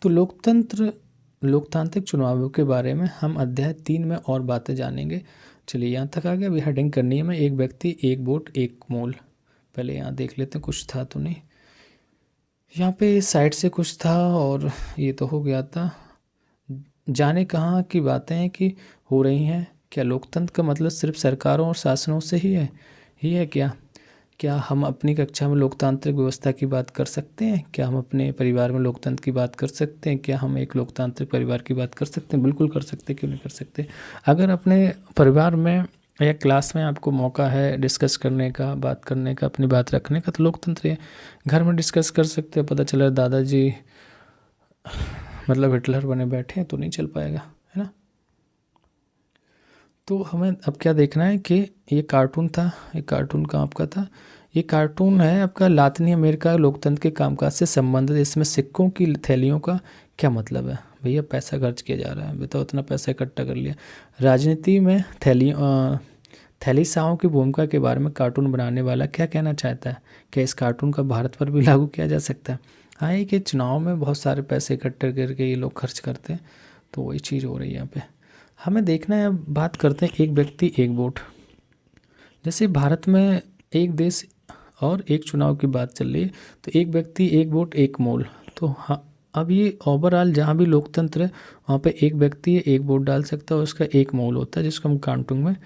तो लोकतांत्रिक चुनावों के बारे में हम अध्याय 3 में और बातें जानेंगे। चलिए यहाँ तक आ गया। अभी हेडिंग करनी है मैं, एक व्यक्ति एक वोट एक मोल। पहले यहाँ देख लेते हैं, कुछ था तो नहीं। यहाँ पे साइड से कुछ था और ये तो हो गया था। जाने कहाँ की बातें हैं कि हो रही हैं। क्या लोकतंत्र का मतलब सिर्फ सरकारों और शासनों से ही है क्या हम अपनी कक्षा में लोकतांत्रिक व्यवस्था की बात कर सकते हैं? क्या हम अपने परिवार में लोकतंत्र की बात कर सकते हैं? क्या हम एक लोकतांत्रिक परिवार की बात कर सकते हैं? बिल्कुल कर सकते हैं, क्यों नहीं कर सकते। अगर अपने परिवार में या क्लास में आपको मौका है डिस्कस करने का, बात करने का, अपनी बात रखने का, तो लोकतंत्र है। घर में डिस्कस कर सकते हैं। पता चला दादाजी मतलब हिटलर बने बैठे हैं तो नहीं चल पाएगा, है ना। तो हमें अब क्या देखना है कि ये कार्टून था। ये कार्टून कहाँ आपका था? ये कार्टून है आपका लातिनी अमेरिका लोकतंत्र के कामकाज से संबंधित। इसमें सिक्कों की थैलियों का क्या मतलब है? भैया पैसा खर्च किया जा रहा है, बताओ उतना पैसा इकट्ठा कर लिया। राजनीति में थैलीसाओं की भूमिका के बारे में कार्टून बनाने वाला क्या कहना चाहता है? क्या इस कार्टून का भारत पर भी लागू किया जा सकता है? हाँ, ये कि चुनाव में बहुत सारे पैसे इकट्ठे करके ये लोग खर्च करते हैं, तो वही चीज़ हो रही है यहाँ पे। हमें देखना है, बात करते हैं एक व्यक्ति एक वोट। जैसे भारत में एक देश और एक चुनाव की बात चल रही है, तो एक व्यक्ति एक वोट एक मोल। तो हाँ, अब ये ओवरऑल जहाँ भी लोकतंत्र है वहाँ पे एक व्यक्ति एक वोट डाल सकता है और उसका एक मोल होता है, जिसको हम कार्टून में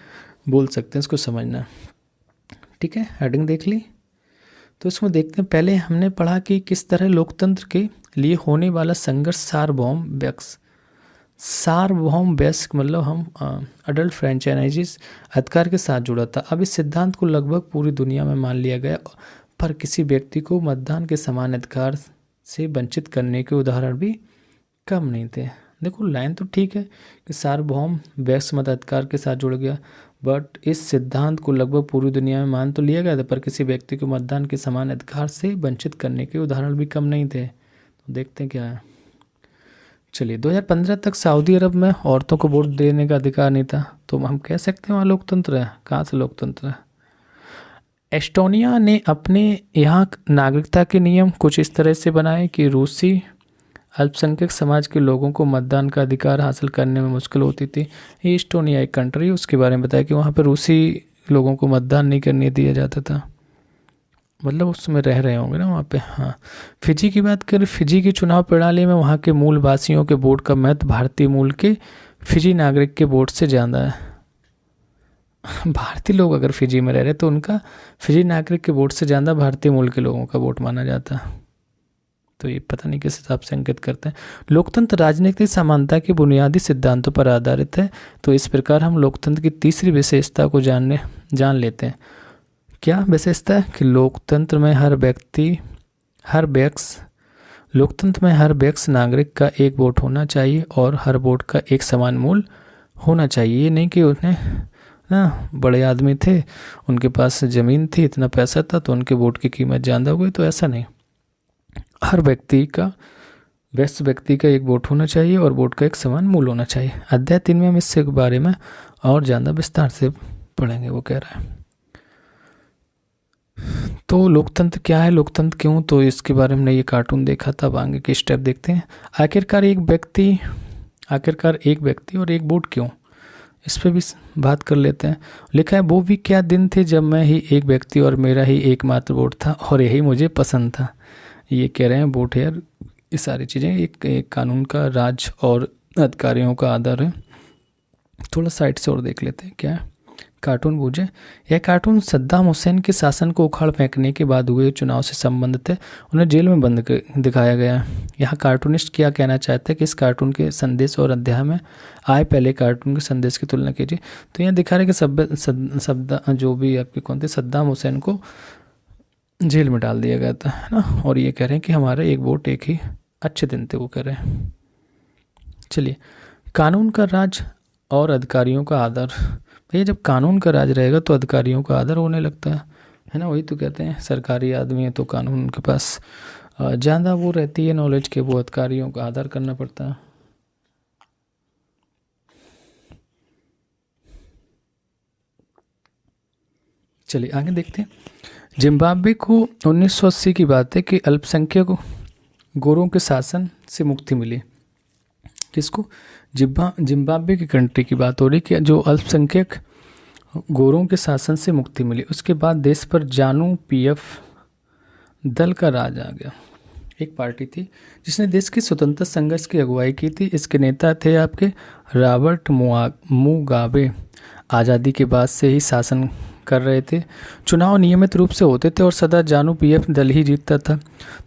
बोल सकते हैं। इसको समझना, ठीक है। हेडिंग देख ली, तो इसमें देखते हैं। पहले हमने पढ़ा कि किस तरह लोकतंत्र के लिए होने वाला संघर्ष सार्वभौम वयस्क मतलब हम अडल्ट फ्रेंचाइजीज अधिकार के साथ जुड़ा था। अब इस सिद्धांत को लगभग पूरी दुनिया में मान लिया गया, पर किसी व्यक्ति को मतदान के समान अधिकार से वंचित करने के उदाहरण भी कम नहीं थे। देखो लाइन तो ठीक है कि सार्वभौम वयस्क मताधिकार के साथ जुड़ गया, बट इस सिद्धांत को लगभग पूरी दुनिया में मान तो लिया गया था, पर किसी व्यक्ति को मतदान के समान अधिकार से वंचित करने के उदाहरण भी कम नहीं थे। तो देखते हैं क्या है। चलिए, 2015 तक सऊदी अरब में औरतों को वोट देने का अधिकार नहीं था, तो हम कह सकते हैं वहाँ लोकतंत्र है। कहाँ से लोकतंत्र है? एस्टोनिया ने अपने यहाँ नागरिकता के नियम कुछ इस तरह से बनाए कि रूसी अल्पसंख्यक समाज के लोगों को मतदान का अधिकार हासिल करने में मुश्किल होती थी। ये एस्टोनिया एक कंट्री है, उसके बारे में बताया कि वहाँ पर रूसी लोगों को मतदान नहीं करने दिया जाता था, मतलब उसमें रह रहे होंगे ना वहाँ पे। हाँ, फिजी की बात करें, फिजी की चुनाव प्रणाली में वहाँ के मूल वासियों के वोट का महत्व भारतीय मूल के फिजी नागरिक के वोट से ज़्यादा है। भारतीय लोग अगर फिजी में रह रहे तो उनका फिजी नागरिक के वोट से ज़्यादा भारतीय मूल के लोगों का वोट माना जाता है। तो ये पता नहीं किस हिसाब से अंकित करते हैं। लोकतंत्र राजनीतिक समानता के बुनियादी सिद्धांतों पर आधारित है। तो इस प्रकार हम लोकतंत्र की तीसरी विशेषता को जान लेते हैं। क्या विशेषता है? कि लोकतंत्र में हर व्यक्ति नागरिक का एक वोट होना चाहिए और हर वोट का एक समान मूल्य होना चाहिए। ये नहीं कि उन्हें ना बड़े आदमी थे, उनके पास ज़मीन थी, इतना पैसा था तो उनके वोट की कीमत ज़्यादा हो गई, तो ऐसा नहीं। हर व्यक्ति का एक वोट होना चाहिए और वोट का एक समान मूल्य होना चाहिए। अध्याय 3 में हम इसके बारे में और ज़्यादा विस्तार से पढ़ेंगे, वो कह रहा है। तो लोकतंत्र क्या है, लोकतंत्र क्यों, तो इसके बारे में हमने ये कार्टून देखा था। अब आगे के स्टेप देखते हैं। आखिरकार एक व्यक्ति और एक वोट क्यों, इस पर भी बात कर लेते हैं। लिखा है, वो भी क्या दिन थे जब मैं ही एक व्यक्ति और मेरा ही एकमात्र वोट था और यही मुझे पसंद था। ये कह रहे हैं वोट है, ये सारी चीज़ें एक कानून का राज और अधिकारियों का आधार है। थोड़ा साइड से और देख लेते हैं क्या है। कार्टून बूझे, यह कार्टून सद्दाम हुसैन के शासन को उखाड़ फेंकने के बाद हुए चुनाव से संबंधित है। उन्हें जेल में बंद दिखाया गया है। यहाँ कार्टूनिस्ट क्या कहना चाहते हैं कि इस कार्टून के संदेश और अध्याय में आए पहले कार्टून के संदेश की तुलना कीजिए। तो यहाँ दिखा रहे कि जो भी आपके कौन थे, सद्दाम हुसैन को जेल में डाल दिया गया था, है ना। और ये कह रहे हैं कि हमारा एक वोट एक ही अच्छे दिन थे, वो कह रहे हैं। चलिए, कानून का राज और अधिकारियों का आदर। भैया जब कानून का राज रहेगा तो अधिकारियों का आदर होने लगता है ना। वही तो कहते हैं, सरकारी आदमी है तो कानून के पास ज़्यादा वो रहती है नॉलेज के, वो अधिकारियों का आदर करना पड़ता है। चलिए आगे देखते हैं। जिम्बाब्वे को 1980 की बात है कि अल्पसंख्यक गोरों के शासन से मुक्ति मिली। किसको? जिम्बाब्वे की कंट्री की बात हो रही कि जो अल्पसंख्यक गोरों के शासन से मुक्ति मिली। उसके बाद देश पर जानू पीएफ दल का राज आ गया। एक पार्टी थी जिसने देश की स्वतंत्रता संघर्ष की अगुवाई की थी। इसके नेता थे आपके रॉबर्ट मुगाबे। आज़ादी के बाद से ही शासन कर रहे थे। चुनाव नियमित रूप से होते थे और सदा जानू पीएफ दल ही जीतता था।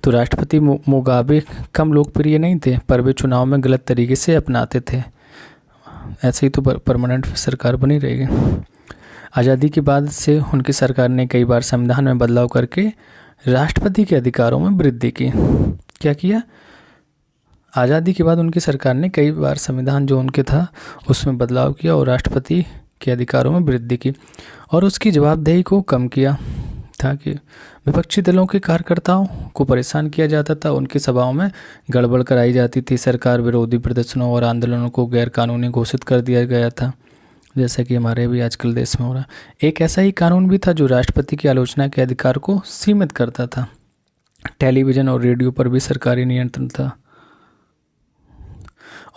तो राष्ट्रपति मुगाबे कम लोकप्रिय नहीं थे, पर वे चुनाव में गलत तरीके से अपनाते थे। ऐसे ही तो परमानेंट सरकार बनी रहेगी। आज़ादी के बाद से उनकी सरकार ने कई बार संविधान में बदलाव करके राष्ट्रपति के अधिकारों में वृद्धि की। क्या किया? आज़ादी के बाद उनकी सरकार ने कई बार संविधान जो उनके था उसमें बदलाव किया और राष्ट्रपति के अधिकारों में वृद्धि की और उसकी जवाबदेही को कम किया। था कि विपक्षी दलों के कार्यकर्ताओं को परेशान किया जाता था, उनकी सभाओं में गड़बड़ कराई जाती थी, सरकार विरोधी प्रदर्शनों और आंदोलनों को गैरकानूनी घोषित कर दिया गया था, जैसा कि हमारे भी आजकल देश में हो रहा। एक ऐसा ही कानून भी था जो राष्ट्रपति की आलोचना के अधिकार को सीमित करता था। टेलीविज़न और रेडियो पर भी सरकारी नियंत्रण था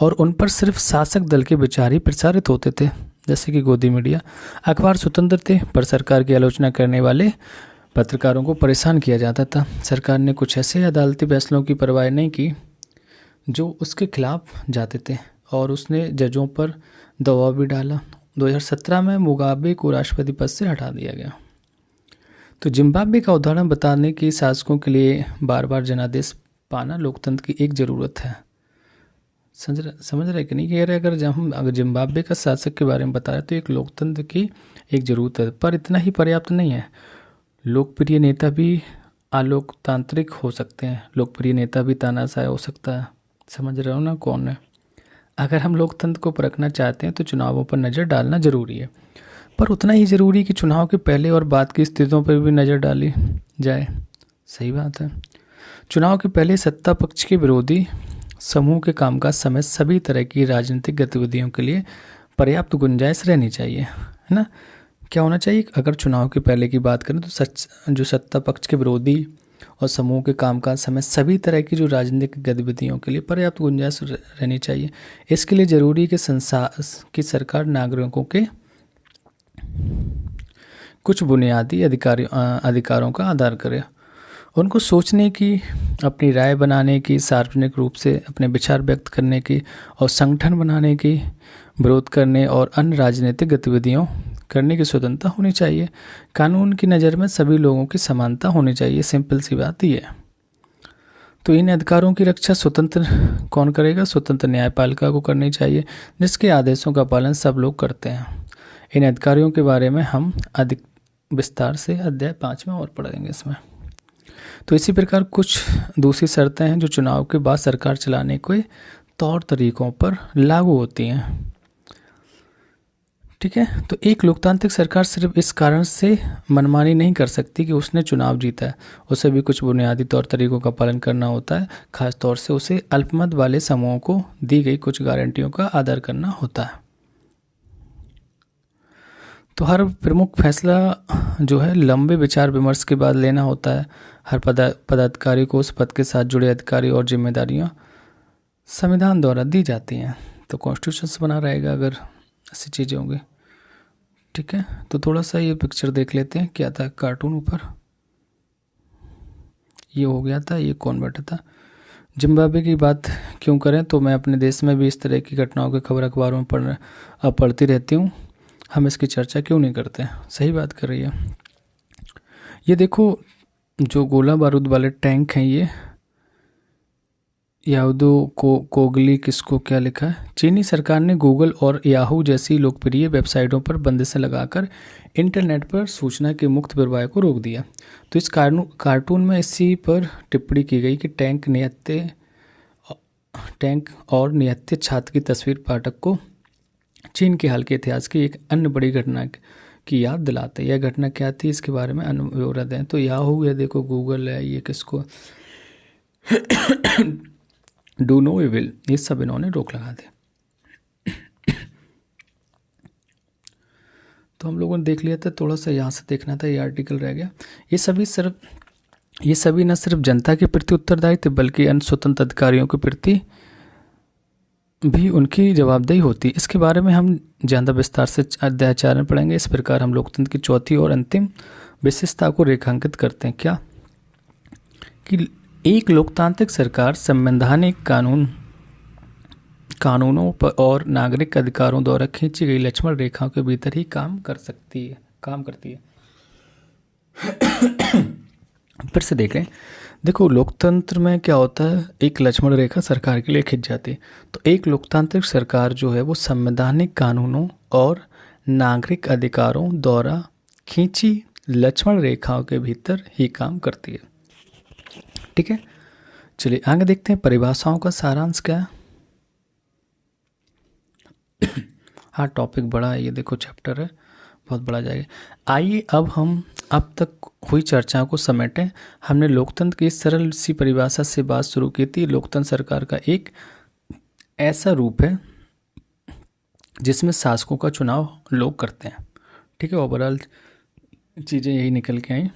और उन पर सिर्फ शासक दल के विचार ही प्रसारित होते थे, जैसे कि गोदी मीडिया। अखबार स्वतंत्र थे पर सरकार की आलोचना करने वाले पत्रकारों को परेशान किया जाता था। सरकार ने कुछ ऐसे अदालती फैसलों की परवाह नहीं की जो उसके खिलाफ जाते थे और उसने जजों पर दबाव भी डाला। 2017 में मुगाबे को राष्ट्रपति पद से हटा दिया गया। तो जिम्बाब्वे का उदाहरण बताने की शासकों के लिए बार बार जनादेश पाना लोकतंत्र की एक ज़रूरत है। समझ रहे कि नहीं कह रहे? अगर जिम्बाब्वे का शासक के बारे में बता रहे तो एक लोकतंत्र की एक ज़रूरत है, पर इतना ही पर्याप्त नहीं है। लोकप्रिय नेता भी अलोकतांत्रिक हो सकते हैं, लोकप्रिय नेता भी तानाशाह हो सकता है। समझ रहे हो ना कौन है? अगर हम लोकतंत्र को परखना चाहते हैं तो चुनावों पर नज़र डालना ज़रूरी है, पर उतना ही ज़रूरी है कि चुनाव के पहले और बाद की स्थितियों पर भी नज़र डाली जाए। सही बात है। चुनाव के पहले सत्ता पक्ष के विरोधी समूह के कामकाज समेत सभी तरह की राजनीतिक गतिविधियों के लिए पर्याप्त गुंजाइश रहनी चाहिए, है ना? क्या होना चाहिए? अगर चुनाव के पहले की बात करें तो जो सत्ता पक्ष के विरोधी और समूह के कामकाज समेत सभी तरह की जो राजनीतिक गतिविधियों के लिए पर्याप्त गुंजाइश रहनी चाहिए। इसके लिए ज़रूरी है कि सरकार नागरिकों के कुछ बुनियादी अधिकारों का आदर करे। उनको सोचने की, अपनी राय बनाने की, सार्वजनिक रूप से अपने विचार व्यक्त करने की और संगठन बनाने की, विरोध करने और अन्य राजनीतिक गतिविधियों करने की स्वतंत्रता होनी चाहिए। कानून की नज़र में सभी लोगों की समानता होनी चाहिए। सिंपल सी बात ही है। तो इन अधिकारों की रक्षा स्वतंत्र कौन करेगा? स्वतंत्र न्यायपालिका को करनी चाहिए, जिसके आदेशों का पालन सब लोग करते हैं। इन अधिकारियों के बारे में हम अधिक विस्तार से अध्याय 5 में और पढ़ेंगे इसमें। तो इसी प्रकार कुछ दूसरी शर्तें हैं जो चुनाव के बाद सरकार चलाने के तौर तरीकों पर लागू होती हैं। ठीक है, तो एक लोकतांत्रिक सरकार सिर्फ इस कारण से मनमानी नहीं कर सकती कि उसने चुनाव जीता है, उसे भी कुछ बुनियादी तौर तरीकों का पालन करना होता है। खास तौर से उसे अल्पमत वाले समूहों को दी गई कुछ गारंटियों का आदर करना होता है। तो हर प्रमुख फैसला जो है लंबे विचार विमर्श के बाद लेना होता है। हर पदाधिकारी को उस पद के साथ जुड़े अधिकारी और जिम्मेदारियां संविधान द्वारा दी जाती हैं। तो कॉन्स्टिट्यूशन से बना रहेगा अगर ऐसी चीज़ें होंगी। ठीक है, तो थोड़ा सा ये पिक्चर देख लेते हैं। क्या था कार्टून ऊपर? ये हो गया था, ये कौन बैठा था? जिम्बाब्वे की बात क्यों करें? तो मैं अपने देश में भी इस तरह की घटनाओं की खबर अखबारों में पढ़ती रहती हूँ। हम इसकी चर्चा क्यों नहीं करते? सही बात कर रही है। ये देखो, जो गोला बारूद वाले टैंक हैं, ये याहू कोगली किसको क्या लिखा है? चीनी सरकार ने गूगल और याहू जैसी लोकप्रिय वेबसाइटों पर बंदिशें लगाकर इंटरनेट पर सूचना के मुक्त प्रवाह को रोक दिया। तो इस कार्टून में इसी पर टिप्पणी की गई कि टैंक और निहत्थे छात्र की तस्वीर पाठक को चीन के हाल के इतिहास की एक अन्य बड़ी घटना की याद दिलाते। यह घटना क्या थी, इसके बारे में अन्य विवरण दें। तो याहू है, देखो गूगल है, ये किसको डू नो इविल, ये सब इन्होंने रोक लगा दी। तो हम लोगों ने देख लिया था, थोड़ा सा यहाँ से देखना था, ये आर्टिकल रह गया। ये सभी न सिर्फ जनता के प्रति उत्तरदायी थे बल्कि अन्य स्वतंत्र अधिकारियों के प्रति भी उनकी जवाबदेही होती। इसके बारे में हम ज़्यादा विस्तार से अध्याय 4 में पढ़ेंगे। इस प्रकार हम लोकतंत्र की चौथी और अंतिम विशेषता को रेखांकित करते हैं। क्या कि एक लोकतांत्रिक सरकार संवैधानिक कानूनों पर और नागरिक अधिकारों द्वारा खींची गई लक्ष्मण रेखाओं के भीतर ही काम करती है। फिर से देखें, देखो लोकतंत्र में क्या होता है, एक लक्ष्मण रेखा सरकार के लिए खिंच जाती है। तो एक लोकतांत्रिक सरकार जो है वो संवैधानिक कानूनों और नागरिक अधिकारों द्वारा खींची लक्ष्मण रेखाओं के भीतर ही काम करती है। ठीक है, चलिए आगे देखते हैं परिभाषाओं का सारांश क्या है। हाँ, टॉपिक बड़ा है, ये देखो चैप्टर है, बहुत बड़ा जाएगा। आइए अब हम अब तक हुई चर्चाओं को समेटें। हमने लोकतंत्र की इस सरल सी परिभाषा से बात शुरू की थी। लोकतंत्र सरकार का एक ऐसा रूप है जिसमें शासकों का चुनाव लोग करते हैं। ठीक है, ओवरऑल चीज़ें यही निकल के आई।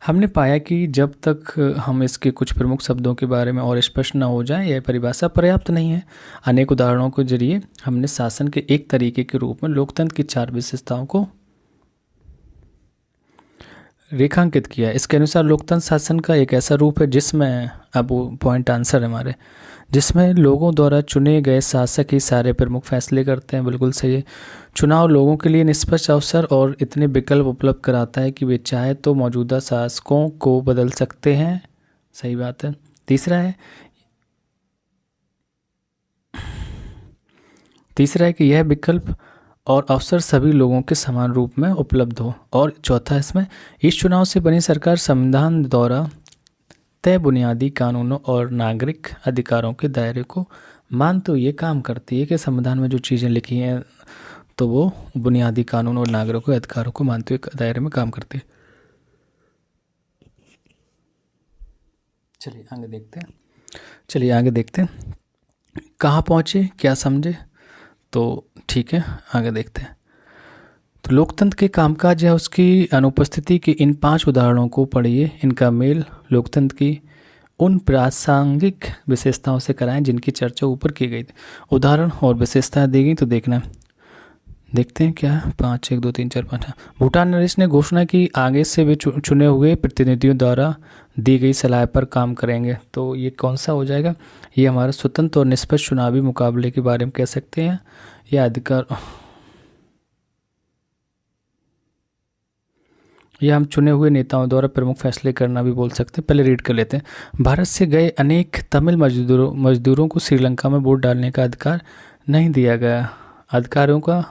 हमने पाया कि जब तक हम इसके कुछ प्रमुख शब्दों के बारे में और स्पष्ट न हो जाए, यह परिभाषा पर्याप्त नहीं है। अनेक उदाहरणों के जरिए हमने शासन के एक तरीके के रूप में लोकतंत्र की 4 विशेषताओं को रेखांकित किया। इसके अनुसार लोकतंत्र शासन का एक ऐसा रूप है जिसमें, अब वो पॉइंट आंसर है हमारे, जिसमें लोगों द्वारा चुने गए शासक ही सारे प्रमुख फैसले करते हैं। बिल्कुल सही है। चुनाव लोगों के लिए निष्पक्ष अवसर और इतने विकल्प उपलब्ध कराता है कि वे चाहे तो मौजूदा शासकों को बदल सकते हैं। सही बात है। तीसरा है कि यह विकल्प और अवसर सभी लोगों के समान रूप में उपलब्ध हो। और चौथा, इसमें इस चुनाव से बनी सरकार संविधान द्वारा तय बुनियादी कानूनों और नागरिक अधिकारों के दायरे को मानते हुए ये काम करती है कि संविधान में जो चीज़ें लिखी हैं तो वो बुनियादी कानून और नागरिकों के अधिकारों को मानते हुए दायरे में काम करती है। चलिए आगे देखते हैं कहाँ पहुँचे, क्या समझे। तो ठीक है, आगे देखते हैं। तो लोकतंत्र के कामकाज या उसकी अनुपस्थिति के इन 5 उदाहरणों को पढ़िए। इनका मेल लोकतंत्र की उन प्रासंगिक विशेषताओं से कराएं जिनकी चर्चा ऊपर की गई थी। उदाहरण और विशेषताएं दी गई तो देखते हैं क्या है। 5 1 2 3 4 5। भूटान नरेश ने घोषणा की आगे से वे चुने हुए प्रतिनिधियों द्वारा दी गई सलाह पर काम करेंगे। तो ये कौन सा हो जाएगा? ये हमारा स्वतंत्र और निष्पक्ष चुनावी मुकाबले के बारे में कह सकते हैं। यह अधिकार या हम चुने हुए नेताओं द्वारा प्रमुख फैसले करना भी बोल सकते हैं। पहले रीड कर लेते हैं। भारत से गए अनेक तमिल मजदूरों को श्रीलंका में वोट डालने का अधिकार नहीं दिया गया। अधिकारियों का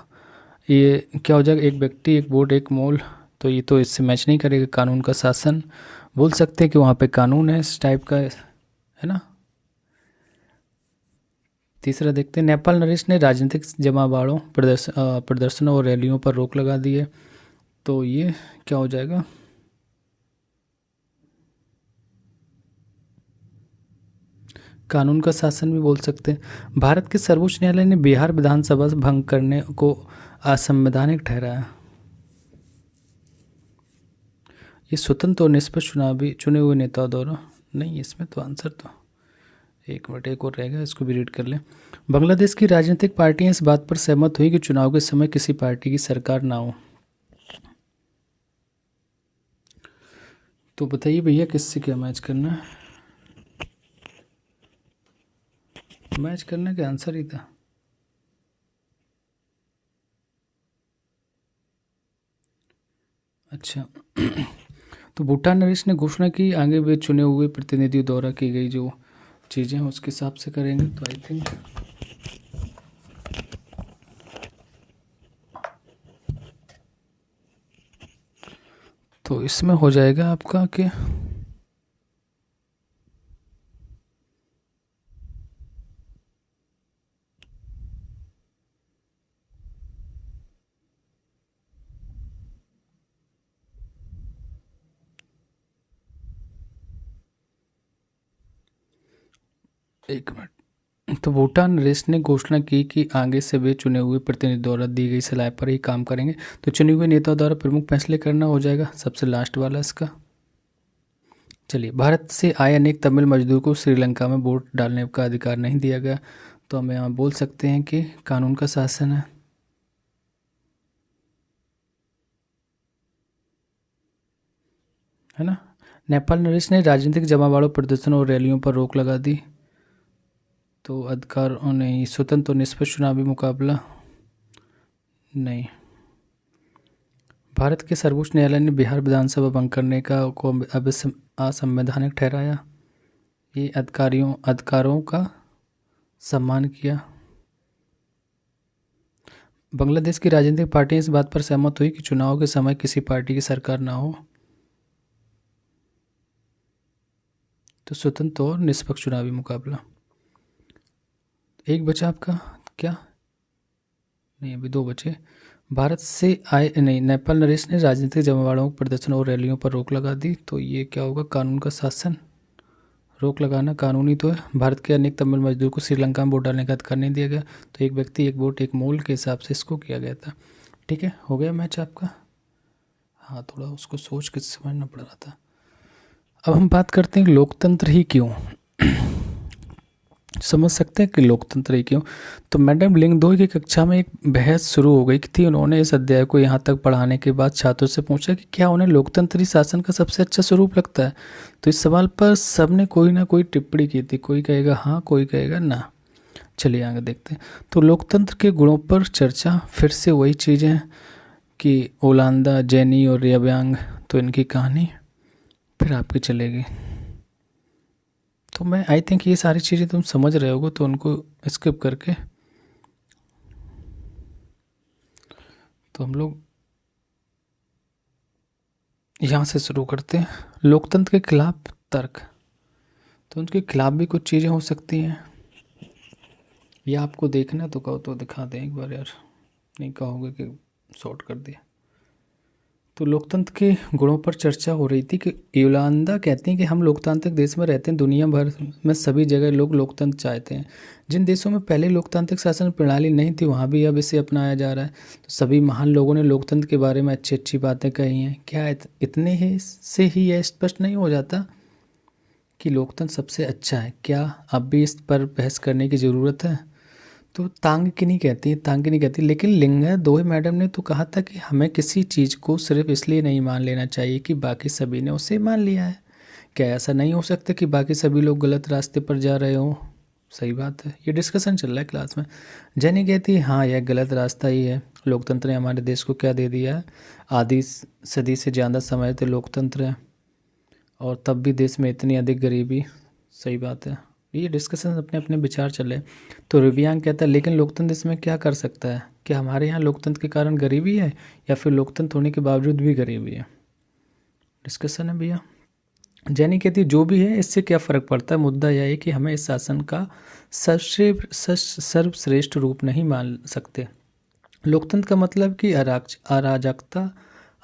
ये क्या हो जाएगा? एक व्यक्ति एक वोट एक मोल। तो ये तो इससे मैच नहीं करेगा। कानून का शासन बोल सकते हैं कि वहाँ पे कानून है इस टाइप का, है ना। तीसरा देखते हैं। नेपाल नरेश ने राजनीतिक जमावड़ों प्रदर्शनों और रैलियों पर रोक लगा दी है। तो ये क्या हो जाएगा? कानून का शासन भी बोल सकते हैं। भारत के सर्वोच्च न्यायालय ने बिहार विधानसभा भंग करने को असंवैधानिक ठहराया। ये स्वतंत्र और निष्पक्ष चुने हुए नेताओं द्वारा नहीं। इसमें तो आंसर तो एक मिनट एक और रहेगा, इसको भी रीड कर लें। बांग्लादेश की राजनीतिक पार्टियां इस बात पर सहमत हुई कि चुनाव के समय किसी पार्टी की सरकार ना हो। तो बताइए भैया किससे क्या मैच करना है? मैच करने का आंसर ही था। अच्छा तो भूटान नरेश ने घोषणा की आगे वे चुने हुए प्रतिनिधियों द्वारा की गई जो चीज़ें हैं उसके हिसाब से करेंगे। तो आई थिंक तो इसमें हो जाएगा आपका कि एक मिनट। तो भूटान नरेश ने घोषणा की कि आगे से वे चुने हुए प्रतिनिधि द्वारा दी गई सलाह पर ही काम करेंगे। तो चुने हुए नेताओं द्वारा प्रमुख फैसले करना हो जाएगा सबसे लास्ट वाला इसका। चलिए, भारत से आए अनेक तमिल मजदूर को श्रीलंका में वोट डालने का अधिकार नहीं दिया गया। तो हम यहाँ बोल सकते हैं कि कानून का शासन है ना। नेपाल नरेश ने राजनीतिक जमावड़ों प्रदर्शनों और रैलियों पर रोक लगा दी। तो अधिकारों ने स्वतंत्र और निष्पक्ष चुनावी मुकाबला नहीं। भारत के सर्वोच्च न्यायालय ने बिहार विधानसभा भंग करने को असंवैधानिक ठहराया। ये अधिकारों का सम्मान किया। बांग्लादेश की राजनीतिक पार्टियां इस बात पर सहमत हुई कि चुनाव के समय किसी पार्टी की सरकार ना हो। तो स्वतंत्र और निष्पक्ष चुनावी मुकाबला। एक बचा आपका क्या? नहीं, अभी 2 बचे। भारत से आए नहीं, नेपाल नरेश ने राजनीतिक जमावड़ों, प्रदर्शन और रैलियों पर रोक लगा दी। तो ये क्या होगा, कानून का शासन, रोक लगाना कानूनी तो है। भारत के अनेक तमिल मजदूर को श्रीलंका में वोट डालने का अधिकार नहीं दिया गया। तो एक व्यक्ति एक वोट एक मोल के हिसाब से इसको किया गया था। ठीक है, हो गया मैच आपका। हाँ, थोड़ा उसको सोच के समझना पड़ रहा था। अब हम बात करते हैं लोकतंत्र ही क्यों। समझ सकते हैं कि लोकतंत्र ही क्यों। तो मैडम लिंगदोई की कक्षा में एक बहस शुरू हो गई थी। उन्होंने इस अध्याय को यहाँ तक पढ़ाने के बाद छात्रों से पूछा कि क्या उन्हें लोकतंत्री शासन का सबसे अच्छा स्वरूप लगता है। तो इस सवाल पर सबने कोई ना कोई टिप्पणी की थी। कोई कहेगा हाँ, कोई कहेगा ना। चलिए आगे देखते हैं। तो लोकतंत्र के गुणों पर चर्चा, फिर से वही चीज़ें कि ओलांदा, जेनी और रियाब्यांग, तो इनकी कहानी फिर आपकी चलेगी। तो मैं आई थिंक ये सारी चीज़ें तुम समझ रहे होगे, तो उनको स्किप करके तो हम लोग यहाँ से शुरू करते हैं। लोकतंत्र के खिलाफ तर्क। तो उनके खिलाफ भी कुछ चीज़ें हो सकती हैं, या आपको देखना तो कहो तो दिखा दें एक बार यार, नहीं कहोगे कि शॉर्ट कर दिया। तो लोकतंत्र के गुणों पर चर्चा हो रही थी कि योलांदा कहती हैं कि हम लोकतांत्रिक देश में रहते हैं, दुनिया भर में सभी जगह लोग लोकतंत्र चाहते हैं। जिन देशों में पहले लोकतांत्रिक शासन प्रणाली नहीं थी वहाँ भी अब इसे अपनाया जा रहा है। तो सभी महान लोगों ने लोकतंत्र के बारे में अच्छी अच्छी बातें कही हैं। क्या इतने ही से ही यह स्पष्ट नहीं हो जाता कि लोकतंत्र सबसे अच्छा है? क्या अब भी इस पर बहस करने की ज़रूरत है? तो तांगकिनी कहती, लेकिन लिंगदोई मैडम ने तो कहा था कि हमें किसी चीज़ को सिर्फ इसलिए नहीं मान लेना चाहिए कि बाकी सभी ने उसे मान लिया है। क्या ऐसा नहीं हो सकता कि बाकी सभी लोग गलत रास्ते पर जा रहे हों? सही बात है, ये डिस्कशन चल रहा है क्लास में। जेनी कहती है हाँ, यह गलत रास्ता ही है। लोकतंत्र ने हमारे देश को क्या दे दिया है? आधी सदी से ज़्यादा समय से लोकतंत्र है, और तब भी देश में इतनी अधिक गरीबी। सही बात है, ये डिस्कशन अपने अपने विचार चले। तो रिव्यांग कहता है लेकिन लोकतंत्र इसमें क्या कर सकता है? क्या हमारे यहाँ लोकतंत्र के कारण गरीबी है, या फिर लोकतंत्र होने के बावजूद भी गरीबी है? डिस्कशन है भैया। जैनी कहती है जो भी है इससे क्या फ़र्क पड़ता है, मुद्दा यह है कि हमें इस शासन का सर्वश्रेष्ठ रूप नहीं मान सकते। लोकतंत्र का मतलब कि अराजकता,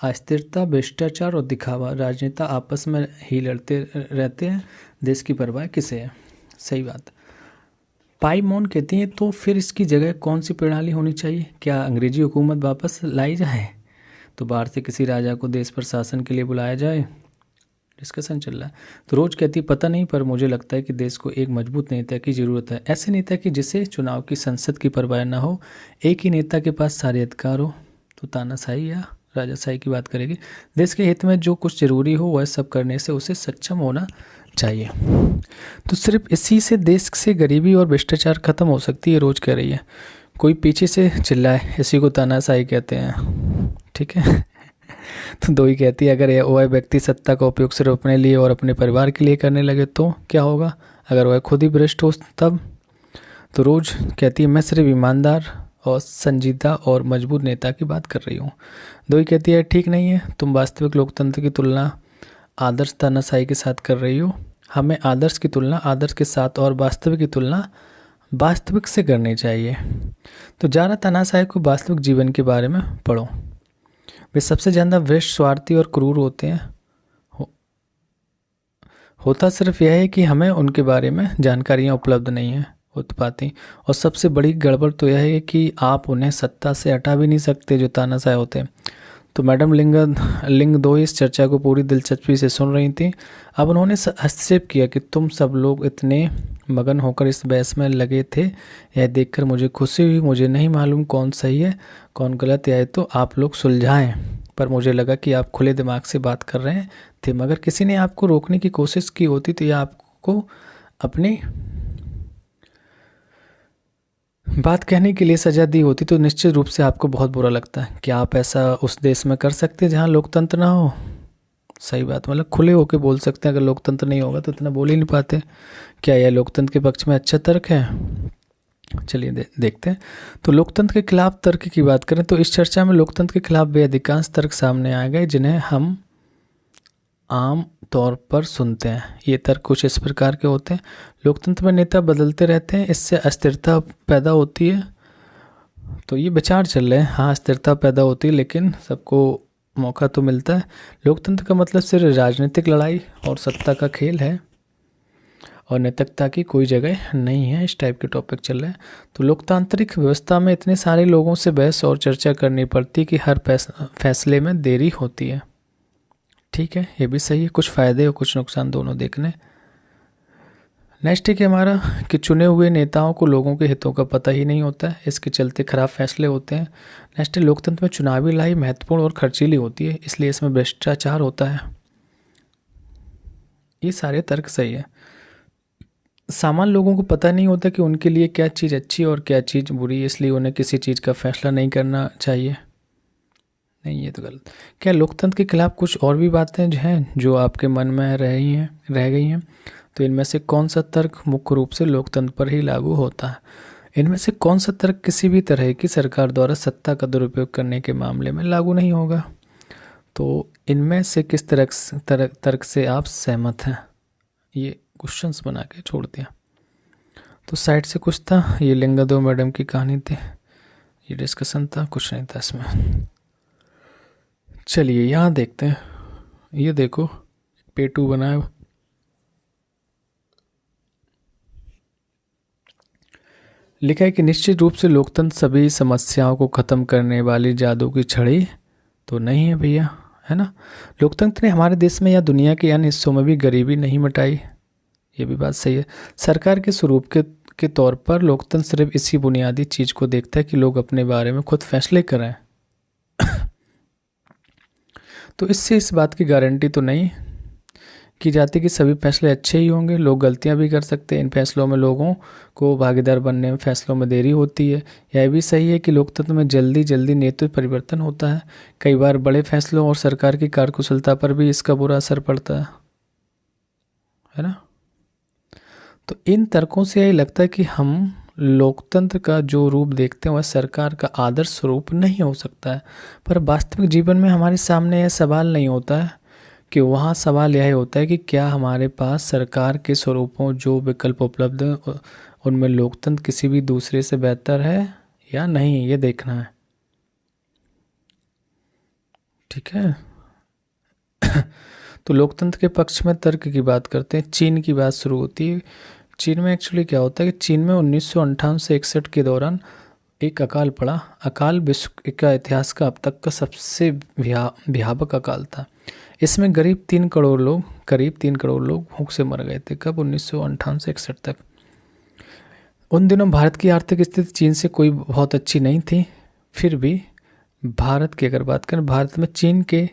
अस्थिरता, भ्रष्टाचार और दिखावा, राजनेता आपस में ही लड़ते रहते हैं, देश की परवाह किसे है? सही बात। पाईमोन कहती हैं तो फिर इसकी जगह कौन सी प्रणाली होनी चाहिए? क्या अंग्रेजी हुकूमत वापस लाई जाए? तो बाहर से किसी राजा को देश पर शासन के लिए बुलाया जाए? डिस्कशन चल रहा है। तो रोज कहती पता नहीं, पर मुझे लगता है कि देश को एक मजबूत नेता की ज़रूरत है। ऐसे नेता की जिसे चुनाव की संसद की परवाह ना हो, एक ही नेता के पास सारे अधिकार हो। तो तानाशाही या राजाशाही की बात करेगी। देश के हित में जो कुछ ज़रूरी हो वह सब करने से उसे सक्षम होना चाहिए। तो सिर्फ इसी से देश से गरीबी और भ्रष्टाचार खत्म हो सकती है, रोज कह रही है। कोई पीछे से चिल्लाए, इसी को तानाशाही कहते हैं। ठीक है। तो दो ही कहती है अगर वह व्यक्ति सत्ता का उपयोग सिर्फ अपने लिए और अपने परिवार के लिए करने लगे तो क्या होगा? अगर वह खुद ही भ्रष्ट हो तब? तो रोज कहती है मैं सिर्फ ईमानदार और संजीदा और मजबूत नेता की बात कर रही हूँ। दो ही कहती है ठीक नहीं है, तुम वास्तविक लोकतंत्र की तुलना आदर्श तानाशाही के साथ कर रही हो। हमें आदर्श की तुलना आदर्श के साथ और वास्तविक की तुलना वास्तविक से करनी चाहिए। तो ज़्यादा तानाशाही को वास्तविक जीवन के बारे में पढ़ो। वे सबसे ज़्यादा भ्रष्ट, स्वार्थी और क्रूर होते हैं। होता सिर्फ यह है कि हमें उनके बारे में जानकारियाँ उपलब्ध नहीं है हो पाती। और सबसे बड़ी गड़बड़ तो यह है कि आप उन्हें सत्ता से हटा भी नहीं सकते जो तानाशाह होते हैं। तो मैडम लिंगदोई इस चर्चा को पूरी दिलचस्पी से सुन रही थी। अब उन्होंने हस्तक्षेप किया कि तुम सब लोग इतने मगन होकर इस बहस में लगे थे, यह देखकर मुझे खुशी हुई। मुझे नहीं मालूम कौन सही है कौन गलत है, तो आप लोग सुलझाएं। पर मुझे लगा कि आप खुले दिमाग से बात कर रहे थे, मगर किसी ने आपको रोकने की कोशिश की होती तो यह आपको अपनी बात कहने के लिए सजा दी होती तो निश्चित रूप से आपको बहुत बुरा लगता है। क्या आप ऐसा उस देश में कर सकते जहाँ लोकतंत्र ना हो? सही बात, मतलब खुले होकर बोल सकते हैं। अगर लोकतंत्र नहीं होगा तो इतना बोल ही नहीं पाते। क्या यह लोकतंत्र के पक्ष में अच्छा तर्क है? चलिए देखते हैं। तो लोकतंत्र के खिलाफ तर्क की बात करें तो इस चर्चा में लोकतंत्र के खिलाफ वे अधिकांश तर्क सामने आ गए जिन्हें हम आम तौर पर सुनते हैं। ये तर्क कुछ इस प्रकार के होते हैं। लोकतंत्र में नेता बदलते रहते हैं, इससे अस्थिरता पैदा होती है। तो ये विचार चल रहे हैं। हाँ, स्थिरता पैदा होती है लेकिन सबको मौका तो मिलता है। लोकतंत्र का मतलब सिर्फ राजनीतिक लड़ाई और सत्ता का खेल है और नैतिकता की कोई जगह नहीं है, इस टाइप के टॉपिक चल रहे हैं। तो लोकतांत्रिक व्यवस्था में इतने सारे लोगों से बहस और चर्चा करनी पड़ती कि हर फैसले में देरी होती है। ठीक है, ये भी सही है, कुछ फ़ायदे और कुछ नुकसान दोनों देखने। नेक्स्ट है कि हमारा कि चुने हुए नेताओं को लोगों के हितों का पता ही नहीं होता है, इसके चलते खराब फैसले होते हैं। नेक्स्ट है लोकतंत्र में चुनावी लड़ाई महत्वपूर्ण और खर्चीली होती है, इसलिए इसमें भ्रष्टाचार होता है। ये सारे तर्क सही है। सामान्य लोगों को पता नहीं होता कि उनके लिए क्या चीज़ अच्छी और क्या चीज़ बुरी, इसलिए उन्हें किसी चीज़ का फैसला नहीं करना चाहिए। नहीं, ये तो गलत। क्या लोकतंत्र के खिलाफ कुछ और भी बातें जो हैं जो आपके मन में रह गई हैं? तो इनमें से कौन सा तर्क मुख्य रूप से लोकतंत्र पर ही लागू होता है? इनमें से कौन सा तर्क किसी भी तरह की सरकार द्वारा सत्ता का दुरुपयोग करने के मामले में लागू नहीं होगा? तो इनमें से किस तर्क से आप सहमत हैं? ये क्वेश्चंस बना के छोड़ दिया। तो साइड से कुछ था, ये लिंगदो मैडम की कहानी थी, ये डिस्कशन था, कुछ नहीं था इसमें। चलिए यहाँ देखते हैं। ये देखो पेटू बनाया, लिखा है कि निश्चित रूप से लोकतंत्र सभी समस्याओं को खत्म करने वाली जादू की छड़ी तो नहीं है भैया, है ना। लोकतंत्र ने हमारे देश में या दुनिया के अन्य हिस्सों में भी गरीबी नहीं मिटाई, ये भी बात सही है। सरकार के स्वरूप के तौर पर लोकतंत्र सिर्फ इसी बुनियादी चीज़ को देखता है कि लोग अपने बारे में खुद फैसले करें। तो इससे इस बात की गारंटी तो नहीं की जाती कि सभी फैसले अच्छे ही होंगे, लोग गलतियां भी कर सकते हैं। इन फैसलों में लोगों को भागीदार बनने में फैसलों में देरी होती है। यह भी सही है कि लोकतंत्र में जल्दी जल्दी नेतृत्व परिवर्तन होता है। कई बार बड़े फैसलों और सरकार की कार्यकुशलता पर भी इसका बुरा असर पड़ता है ना। तो इन तर्कों से यही लगता है कि हम लोकतंत्र का जो रूप देखते हैं वह सरकार का आदर्श रूप नहीं हो सकता है। पर वास्तविक जीवन में हमारे सामने यह सवाल नहीं होता है कि वहाँ सवाल यह होता है कि क्या हमारे पास सरकार के स्वरूपों जो विकल्प उपलब्ध हैं उनमें लोकतंत्र किसी भी दूसरे से बेहतर है या नहीं, ये देखना है। ठीक है। तो लोकतंत्र के पक्ष में तर्क की बात करते हैं। चीन की बात शुरू होती है। चीन में एक्चुअली क्या होता है कि चीन में 1958 से 61 के दौरान एक अकाल पड़ा। अकाल विश्व का इतिहास का अब तक का सबसे भयावह अकाल था। इसमें करीब 3 करोड़ लोग भूख से मर गए थे। कब? 1958 से 61 तक। उन दिनों भारत की आर्थिक स्थिति चीन से कोई बहुत अच्छी नहीं थी। फिर भी भारत की अगर बात करें, भारत में चीन के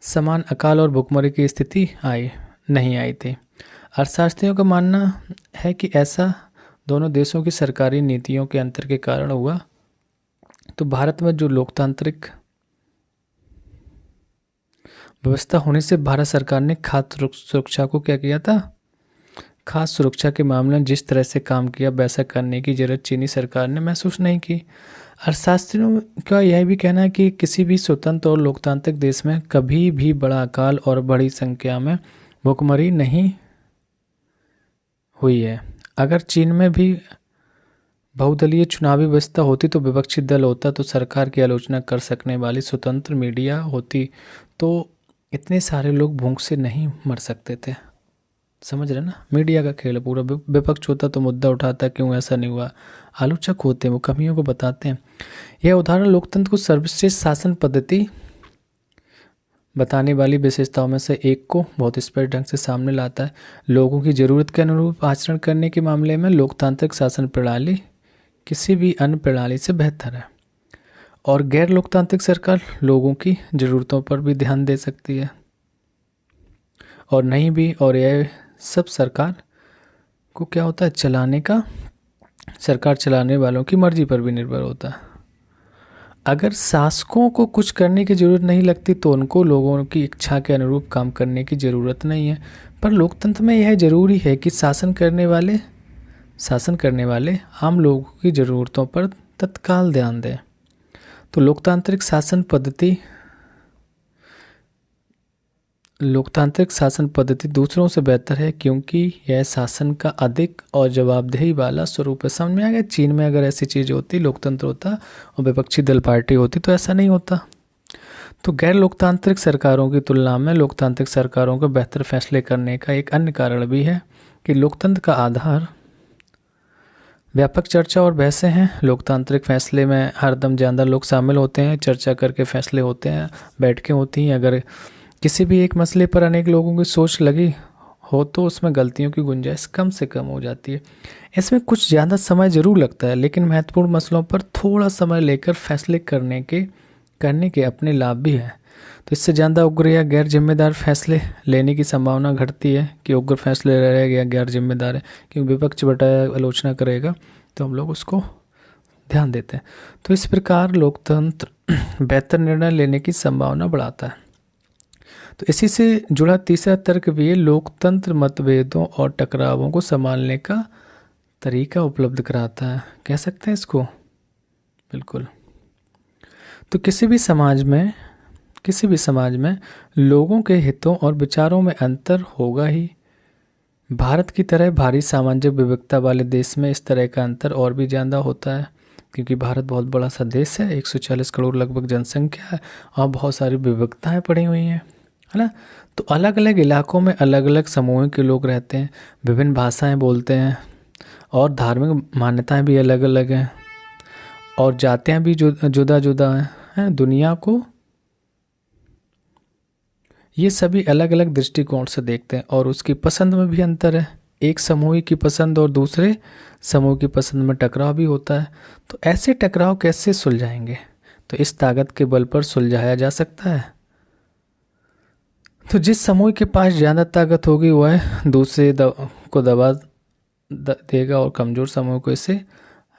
समान अकाल और भूखमरी की स्थिति नहीं आई थी। अर्थशास्त्रियों का मानना है कि ऐसा दोनों देशों की सरकारी नीतियों के अंतर के कारण हुआ। तो भारत में जो लोकतांत्रिक व्यवस्था होने से भारत सरकार ने खाद्य सुरक्षा को क्या किया था, खाद्य सुरक्षा के मामले में जिस तरह से काम किया वैसा करने की जरूरत चीनी सरकार ने महसूस नहीं की। अर्थशास्त्रियों का यह भी कहना है कि किसी भी स्वतंत्र और लोकतांत्रिक देश में कभी भी बड़ा अकाल और बड़ी संख्या में भूखमरी नहीं हुई है। अगर चीन में भी बहुदलीय चुनावी व्यवस्था होती तो विपक्षी दल होता तो सरकार की आलोचना कर सकने वाली स्वतंत्र मीडिया होती तो इतने सारे लोग भूख से नहीं मर सकते थे। समझ रहे ना, मीडिया का खेल पूरा। विपक्ष होता तो मुद्दा उठाता, क्यों ऐसा नहीं हुआ। आलोचक होते हैं, वो कमियों को बताते हैं। यह उदाहरण लोकतंत्र को सर्वश्रेष्ठ शासन पद्धति बताने वाली विशेषताओं में से एक को बहुत स्पष्ट ढंग से सामने लाता है। लोगों की ज़रूरत के अनुरूप आचरण करने के मामले में लोकतांत्रिक शासन प्रणाली किसी भी अन्य प्रणाली से बेहतर है और गैर लोकतांत्रिक सरकार लोगों की ज़रूरतों पर भी ध्यान दे सकती है और नहीं भी। और यह सब सरकार को क्या होता है, सरकार चलाने वालों की मर्जी पर भी निर्भर होता है। अगर शासकों को कुछ करने की ज़रूरत नहीं लगती तो उनको लोगों की इच्छा के अनुरूप काम करने की ज़रूरत नहीं है। पर लोकतंत्र में यह ज़रूरी है कि शासन करने वाले आम लोगों की ज़रूरतों पर तत्काल ध्यान दें। तो लोकतांत्रिक शासन पद्धति लोकतांत्रिक शासन पद्धति दूसरों से बेहतर है क्योंकि यह शासन का अधिक और जवाबदेही वाला स्वरूप है। समझ में आ गया? चीन में अगर ऐसी चीज़ होती, लोकतंत्र होता और विपक्षी दल पार्टी होती तो ऐसा नहीं होता। तो गैर लोकतांत्रिक सरकारों की तुलना में लोकतांत्रिक सरकारों को बेहतर फैसले करने का एक अन्य कारण भी है कि लोकतंत्र का आधार व्यापक चर्चा और बहसें हैं। लोकतांत्रिक फैसले में हरदम ज़्यादा लोग शामिल होते हैं, चर्चा करके फैसले होते हैं, बैठकें होती हैं। अगर किसी भी एक मसले पर अनेक लोगों की सोच लगी हो तो उसमें गलतियों की गुंजाइश कम से कम हो जाती है। इसमें कुछ ज़्यादा समय ज़रूर लगता है, लेकिन महत्वपूर्ण मसलों पर थोड़ा समय लेकर फैसले करने के अपने लाभ भी हैं। तो इससे ज़्यादा उग्र या गैर जिम्मेदार फैसले लेने की संभावना घटती है कि उग्र फैसले रहेगा या गैर जिम्मेदार है, क्योंकि विपक्ष बटाया आलोचना करेगा तो हम लोग उसको ध्यान देते हैं। तो इस प्रकार लोकतंत्र बेहतर निर्णय लेने की संभावना बढ़ाता है। तो इसी से जुड़ा तीसरा तर्क भी है, लोकतंत्र मतभेदों और टकरावों को संभालने का तरीका उपलब्ध कराता है। कह सकते हैं इसको, बिल्कुल। तो किसी भी समाज में लोगों के हितों और विचारों में अंतर होगा ही। भारत की तरह भारी सामाजिक विविधता वाले देश में इस तरह का अंतर और भी ज़्यादा होता है, क्योंकि भारत बहुत बड़ा सा देश है, 140 करोड़ लगभग जनसंख्या है और बहुत सारी विविधताएं पड़ी हुई हैं, है ना। तो अलग अलग इलाकों में अलग अलग समूहों के लोग रहते हैं, विभिन्न भाषाएं बोलते हैं और धार्मिक मान्यताएं भी अलग अलग हैं और जातियां भी जुदा जुदा हैं। दुनिया को ये सभी अलग अलग दृष्टिकोण से देखते हैं और उसकी पसंद में भी अंतर है। एक समूह की पसंद और दूसरे समूह की पसंद में टकराव भी होता है। तो ऐसे टकराव कैसे सुलझाएंगे? तो इस ताकत के बल पर सुलझाया जा सकता है। तो जिस समूह के पास ज़्यादा ताकत होगी वह दूसरे को दबा देगा और कमज़ोर समूह को इसे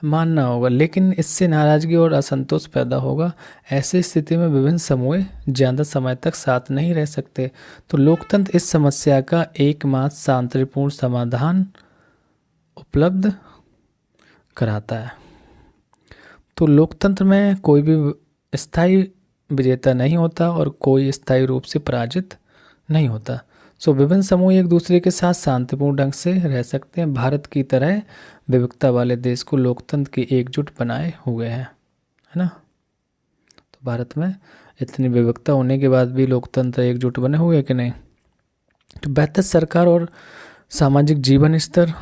मानना होगा, लेकिन इससे नाराज़गी और असंतोष पैदा होगा। ऐसी स्थिति में विभिन्न समूह ज़्यादा समय तक साथ नहीं रह सकते। तो लोकतंत्र इस समस्या का एकमात्र शांतिपूर्ण समाधान उपलब्ध कराता है। तो लोकतंत्र में कोई भी स्थायी विजेता नहीं होता और कोई स्थायी रूप से पराजित नहीं होता। विभिन्न समूह एक दूसरे के साथ शांतिपूर्ण ढंग से रह सकते हैं। भारत की तरह विविधता वाले देश को लोकतंत्र की एकजुट बनाए हुए हैं, है ना। तो भारत में इतनी विविधता होने के बाद भी लोकतंत्र एकजुट बने हुए हैं कि नहीं। तो बेहतर सरकार और सामाजिक जीवन स्तर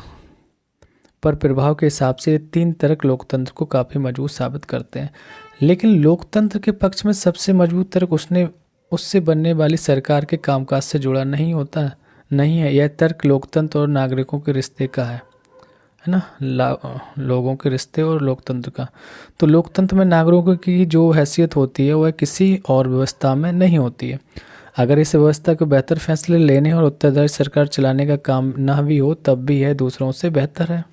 पर प्रभाव के हिसाब से 3 तर्क लोकतंत्र को काफ़ी मजबूत साबित करते हैं, लेकिन लोकतंत्र के पक्ष में सबसे मजबूत तर्क उससे बनने वाली सरकार के कामकाज से जुड़ा नहीं है। यह तर्क लोकतंत्र और नागरिकों के रिश्ते का है ना, लोगों के रिश्ते और लोकतंत्र का। तो लोकतंत्र में नागरिकों की जो हैसियत होती है वह किसी और व्यवस्था में नहीं होती है। अगर इस व्यवस्था को बेहतर फैसले लेने और उत्तरदायी सरकार चलाने का काम ना भी हो तब भी यह दूसरों से बेहतर है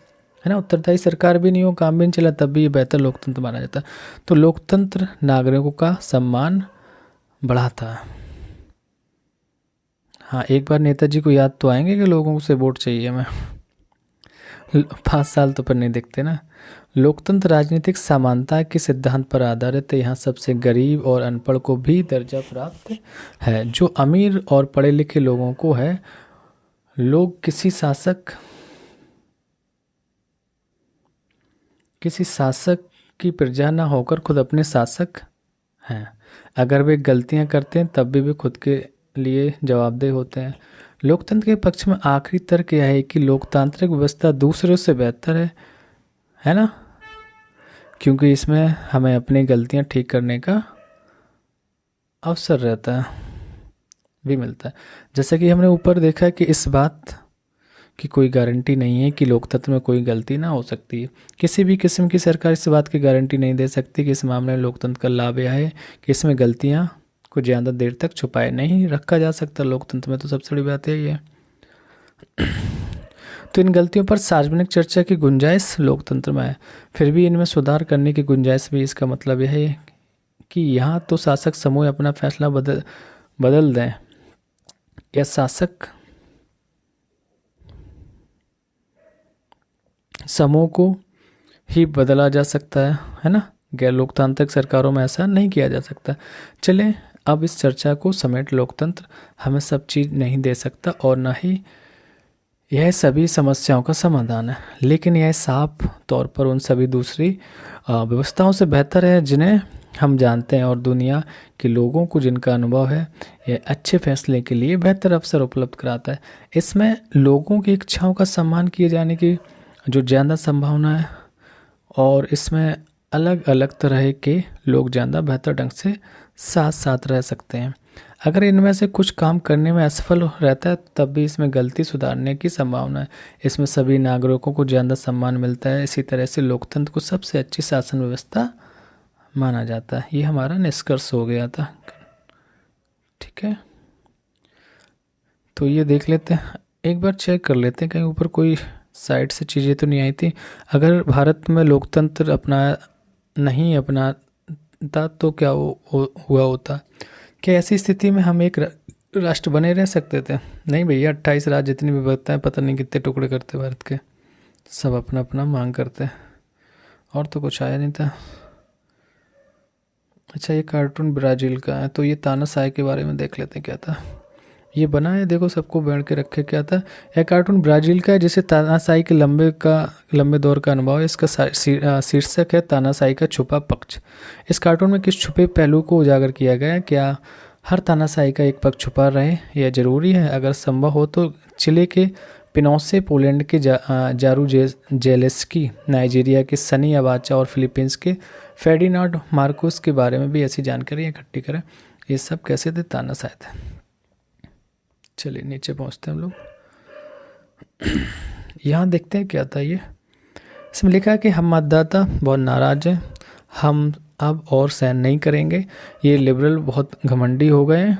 ना। उत्तरदायी सरकार भी नहीं हो, काम भी नहीं चला, तब भी ये बेहतर लोकतंत्र माना जाता है। तो लोकतंत्र नागरिकों का सम्मान बढ़ाता है। हाँ, एक बार नेताजी को याद तो आएंगे कि लोगों से वोट चाहिए हमें। 5 साल तो पर नहीं दिखते ना। लोकतंत्र राजनीतिक समानता के सिद्धांत पर आधारित है। यहाँ सबसे गरीब और अनपढ़ को भी दर्जा प्राप्त है। जो अमीर और पढ़े लिखे लोगों को है, लोग किसी शासक की प्रजा न होकर खुद अपने शासक हैं। अगर वे गलतियां करते हैं तब भी वे खुद के लिए जवाबदेह होते हैं। लोकतंत्र के पक्ष में आखिरी तर्क यह है कि लोकतांत्रिक व्यवस्था दूसरों से बेहतर है ना, क्योंकि इसमें हमें अपनी गलतियां ठीक करने का अवसर रहता है भी मिलता है। जैसा कि हमने ऊपर देखा कि इस बात की कोई गारंटी नहीं है कि लोकतंत्र में कोई गलती ना हो सकती है। किसी भी किस्म की सरकार इस बात की गारंटी नहीं दे सकती कि इस मामले में लोकतंत्र का लाभ यह है कि इसमें गलतियां को ज़्यादा देर तक छुपाए नहीं रखा जा सकता। लोकतंत्र में तो सबसे बड़ी बात यही है। तो इन गलतियों पर सार्वजनिक चर्चा की गुंजाइश लोकतंत्र में है, फिर भी इनमें सुधार करने की गुंजाइश भी। इसका मतलब यह है कि यहाँ तो शासक समूह अपना फैसला बदल दें या शासक समूह को ही बदला जा सकता है ना। गैर लोकतांत्रिक सरकारों में ऐसा नहीं किया जा सकता। चलें अब इस चर्चा को समेट लोकतंत्र हमें सब चीज़ नहीं दे सकता और न ही यह सभी समस्याओं का समाधान है, लेकिन यह साफ तौर पर उन सभी दूसरी व्यवस्थाओं से बेहतर है जिन्हें हम जानते हैं, और दुनिया के लोगों को जिनका अनुभव है यह अच्छे फैसले के लिए बेहतर अवसर उपलब्ध कराता है। इसमें लोगों की इच्छाओं का सम्मान किए जाने की जो ज़्यादा संभावना है, और इसमें अलग अलग तरह के लोग ज़्यादा बेहतर ढंग से साथ साथ रह सकते हैं। अगर इनमें से कुछ काम करने में असफल रहता है तब भी इसमें गलती सुधारने की संभावना है। इसमें सभी नागरिकों को ज़्यादा सम्मान मिलता है। इसी तरह से लोकतंत्र को सबसे अच्छी शासन व्यवस्था माना जाता है। ये हमारा निष्कर्ष हो गया था। ठीक है, तो ये देख लेते हैं, एक बार चेक कर लेते हैं कहीं ऊपर कोई साइड से चीज़ें तो नहीं आई थी। अगर भारत में लोकतंत्र नहीं अपनाता तो क्या हुआ होता? क्या ऐसी स्थिति में हम एक राष्ट्र बने रह सकते थे? नहीं भैया, 28 राज्य, जितनी विविधताएं, पता नहीं कितने टुकड़े करते भारत के, सब अपना अपना मांग करते, और तो कुछ आया नहीं था। अच्छा, ये कार्टून ब्राज़ील का है, तो ये तानाशाही के बारे में देख लेते हैं क्या था। ये बना है, देखो सबको बैठ के रखे, क्या था। यह कार्टून ब्राज़ील का है जिसे तानाशाही के लंबे दौर का अनुभव है। इसका शीर्षक है तानाशाही का छुपा पक्ष। इस कार्टून में किस छुपे पहलू को उजागर किया गया है? क्या हर तानाशाही का एक पक्ष छुपा रहे, यह जरूरी है? अगर संभव हो तो चिले के पिनोसे, पोलैंड के जारू जेलेस्की, नाइजीरिया के सनी अबाचा और फिलीपींस के फेर्डिनांड मार्कोस के बारे में भी ऐसी जानकारी इकट्ठी करें। ये सब कैसे थे? तानाशाही थे। चलिए नीचे पहुंचते हैं हम लोग। यहाँ देखते हैं क्या था ये। इसमें लिखा है कि हम मतदाता बहुत नाराज हैं, हम अब और सहन नहीं करेंगे। ये लिबरल बहुत घमंडी हो गए हैं